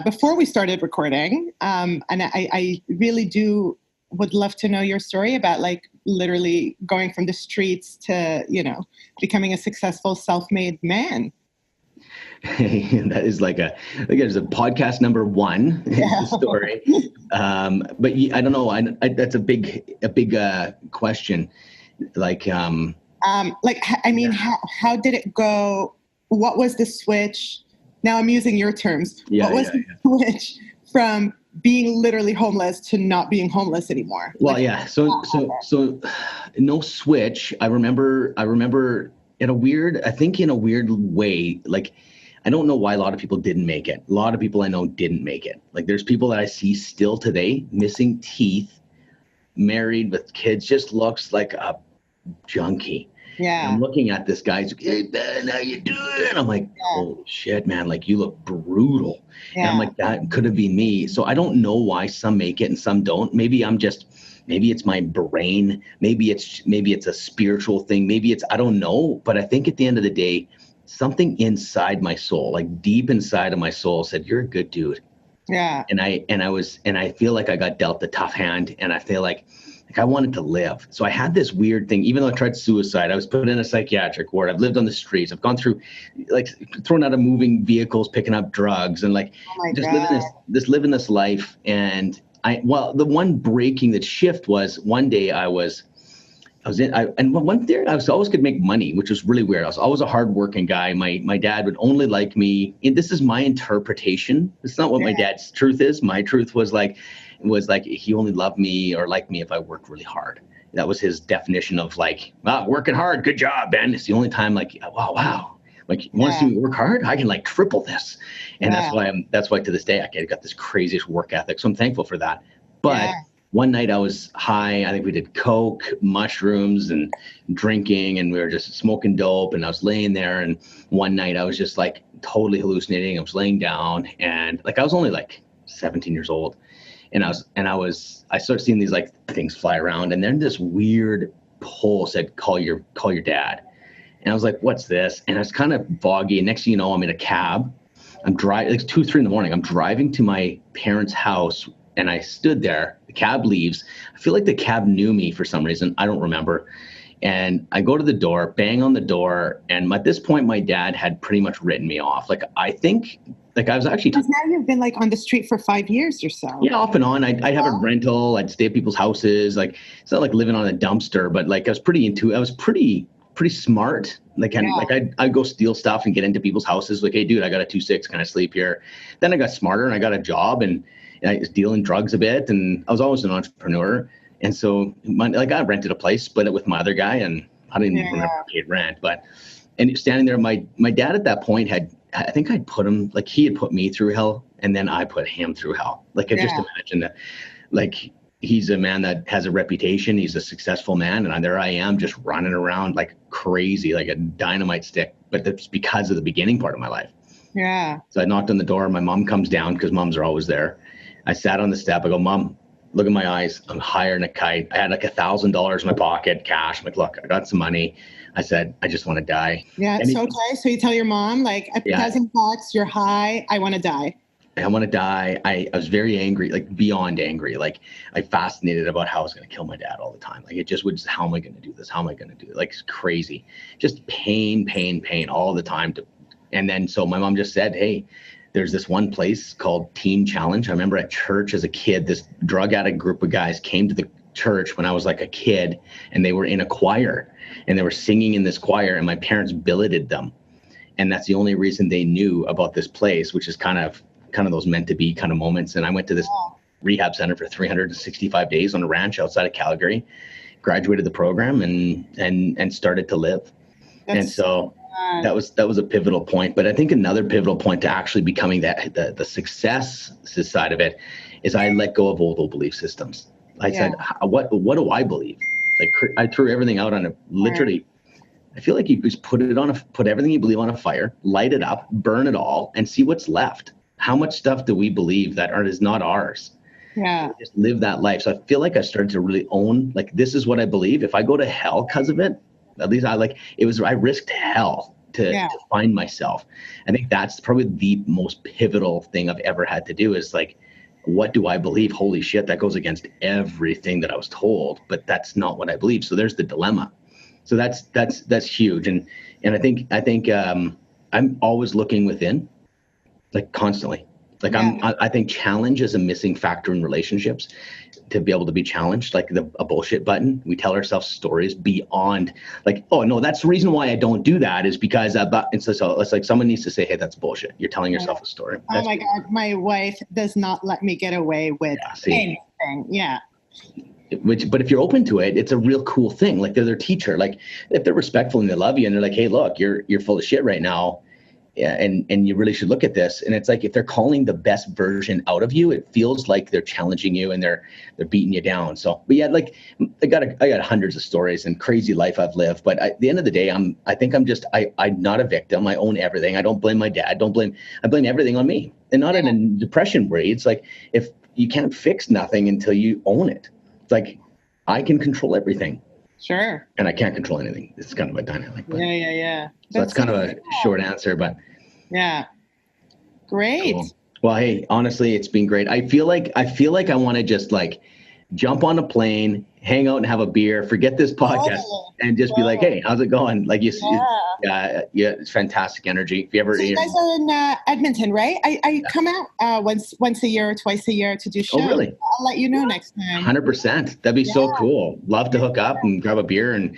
before we started recording, and I really would love to know your story about like literally going from the streets to, becoming a successful self-made man. That is there's a podcast number 1 story. But I don't know. That's a big question. How did it go? What was the switch? Now I'm using your terms. What was the switch from being literally homeless to not being homeless anymore? Well, So no switch. I remember in a weird way, like, I don't know why a lot of people didn't make it. A lot of people I know didn't make it. Like there's people that I see still today, missing teeth, married with kids, just looks like a junkie. Yeah. And I'm looking at this guy, he's like, hey Ben, how you doing? I'm like, holy shit, man, like you look brutal. Yeah. And I'm like, that could have been me. So I don't know why some make it and some don't. Maybe it's my brain. Maybe it's a spiritual thing. I don't know. But I think at the end of the day, something inside my soul, like deep inside of my soul, said, you're a good dude. Yeah. And I feel like I got dealt a tough hand, and I feel like I wanted to live. So I had this weird thing. Even though I tried suicide, I was put in a psychiatric ward. I've lived on the streets. I've gone through, like, thrown out of moving vehicles, picking up drugs, and like living this life. And the one breaking that shift was one day I was and one theory, I was always could make money, which was really weird. I was always a hardworking guy. My dad would only like me. And this is my interpretation. It's not what my dad's truth is. My truth was like he only loved me or liked me if I worked really hard. That was his definition of like, wow, working hard, good job, Ben. It's the only time like, wow. Like, you want to see me work hard? I can like triple this. And that's why to this day, I got this craziest work ethic. So I'm thankful for that. But one night I was high. I think we did coke, mushrooms, and drinking, and we were just smoking dope. And I was laying there. And one night I was just like totally hallucinating. I was laying down, and like I was only like 17 years old. And I started seeing these like things fly around, and then this weird pole said, call your dad. And I was like, what's this? And it's kind of foggy. And next thing you know, I'm in a cab. I'm driving, it's 2, 3 in the morning. I'm driving to my parents' house, and I stood there. The cab leaves. I feel like the cab knew me for some reason. I don't remember. And I go to the door, bang on the door. And at this point, my dad had pretty much written me off. Like, I think, like I was actually... Because now you've been like on the street for 5 years or so. Yeah, off and on. I'd have a rental. I'd stay at people's houses. Like, it's not like living on a dumpster, but like I was pretty smart. I'd go steal stuff and get into people's houses. Like, hey, dude, I got a 2-6. Can I sleep here? Then I got smarter and I got a job, and I was dealing drugs a bit, and I was always an entrepreneur. And so I rented a place, split it with my other guy, and I didn't even remember I paid rent. And standing there, my dad at that point I think I'd put him, like he had put me through hell, and then I put him through hell. Like I just imagine that, like he's a man that has a reputation. He's a successful man. And there I am just running around like crazy, like a dynamite stick. But that's because of the beginning part of my life. Yeah. So I knocked on the door. My mom comes down because moms are always there. I sat on the step. I go, Mom, look at my eyes. I'm higher than a kite. I had like $1,000 in my pocket, cash. I'm like, look, I got some money. I said, I just want to die. Yeah. Okay. So you tell your mom, like, $1,000, you're high. I want to die. I want to die. I was very angry, like beyond angry. Like I fascinated about how I was going to kill my dad all the time. Like it just was, how am I going to do this? How am I going to do it? Like it's crazy. Just pain all the time. And then, so my mom just said, hey, there's this one place called Teen Challenge. I remember at church as a kid, this drug addict group of guys came to the church when I was like a kid, and they were in a choir, and they were singing in this choir, and my parents billeted them. And that's the only reason they knew about this place, which is kind of those meant to be kind of moments. And I went to this rehab center for 365 days on a ranch outside of Calgary, graduated the program, and started to live. And so that was a pivotal point. But I think another pivotal point to actually becoming the success side of it is I let go of old belief systems. I said, what do I believe? Like I threw everything out on literally. I feel like you just put everything you believe on a fire, light it up, burn it all, and see what's left. How much stuff do we believe that is not ours? Yeah. Just live that life. So I feel like I started to really own, like, this is what I believe. If I go to hell because of it, at least I risked hell to find myself. I think that's probably the most pivotal thing I've ever had to do is like, what do I believe? Holy shit, that goes against everything that I was told, but that's not what I believe. So there's the dilemma. So that's huge. And I think I'm always looking within, like constantly. Like I think challenge is a missing factor in relationships, to be able to be challenged, like a bullshit button. We tell ourselves stories beyond like, oh no, that's the reason why I don't do that is because it's like someone needs to say, hey, that's bullshit. You're telling yourself a story. Oh my God, my wife does not let me get away with anything. Yeah. But if you're open to it, it's a real cool thing. Like they're their teacher. Like if they're respectful and they love you and they're like, hey, look, you're full of shit right now. Yeah, and you really should look at this. And it's like if they're calling the best version out of you, it feels like they're challenging you and they're beating you down. So, but yeah, like I got hundreds of stories and crazy life I've lived. But at the end of the day, I'm not a victim. I own everything. I don't blame my dad. I blame everything on me. And not in a depression way. It's like if you can't fix nothing until you own it. It's like I can control everything. Sure. And I can't control anything. It's kind of a dynamic. But, yeah. So that's kind of a short answer, but. Yeah. Great. Cool. Well, hey, honestly, it's been great. I feel like I want to just like jump on a plane, hang out and have a beer, forget this podcast, and just be like, hey, how's it going? Like it's fantastic energy. If you ever, so you guys are in Edmonton, right? I come out once a year or twice a year to do shows. Oh, really? I'll let you know next time. 100%. That'd be so cool. Love to hook up and grab a beer and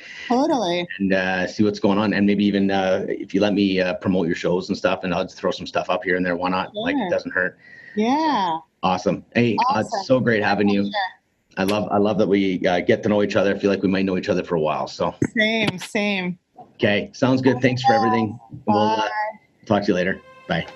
see what's going on. And maybe even if you let me promote your shows and stuff, and I'll just throw some stuff up here and there. Why not? Like, it doesn't hurt. Yeah. Awesome. Hey, it's so great having you. I love that we get to know each other. I feel like we might know each other for a while. So same. Okay, sounds good. Thanks for everything. Bye. We'll talk to you later. Bye.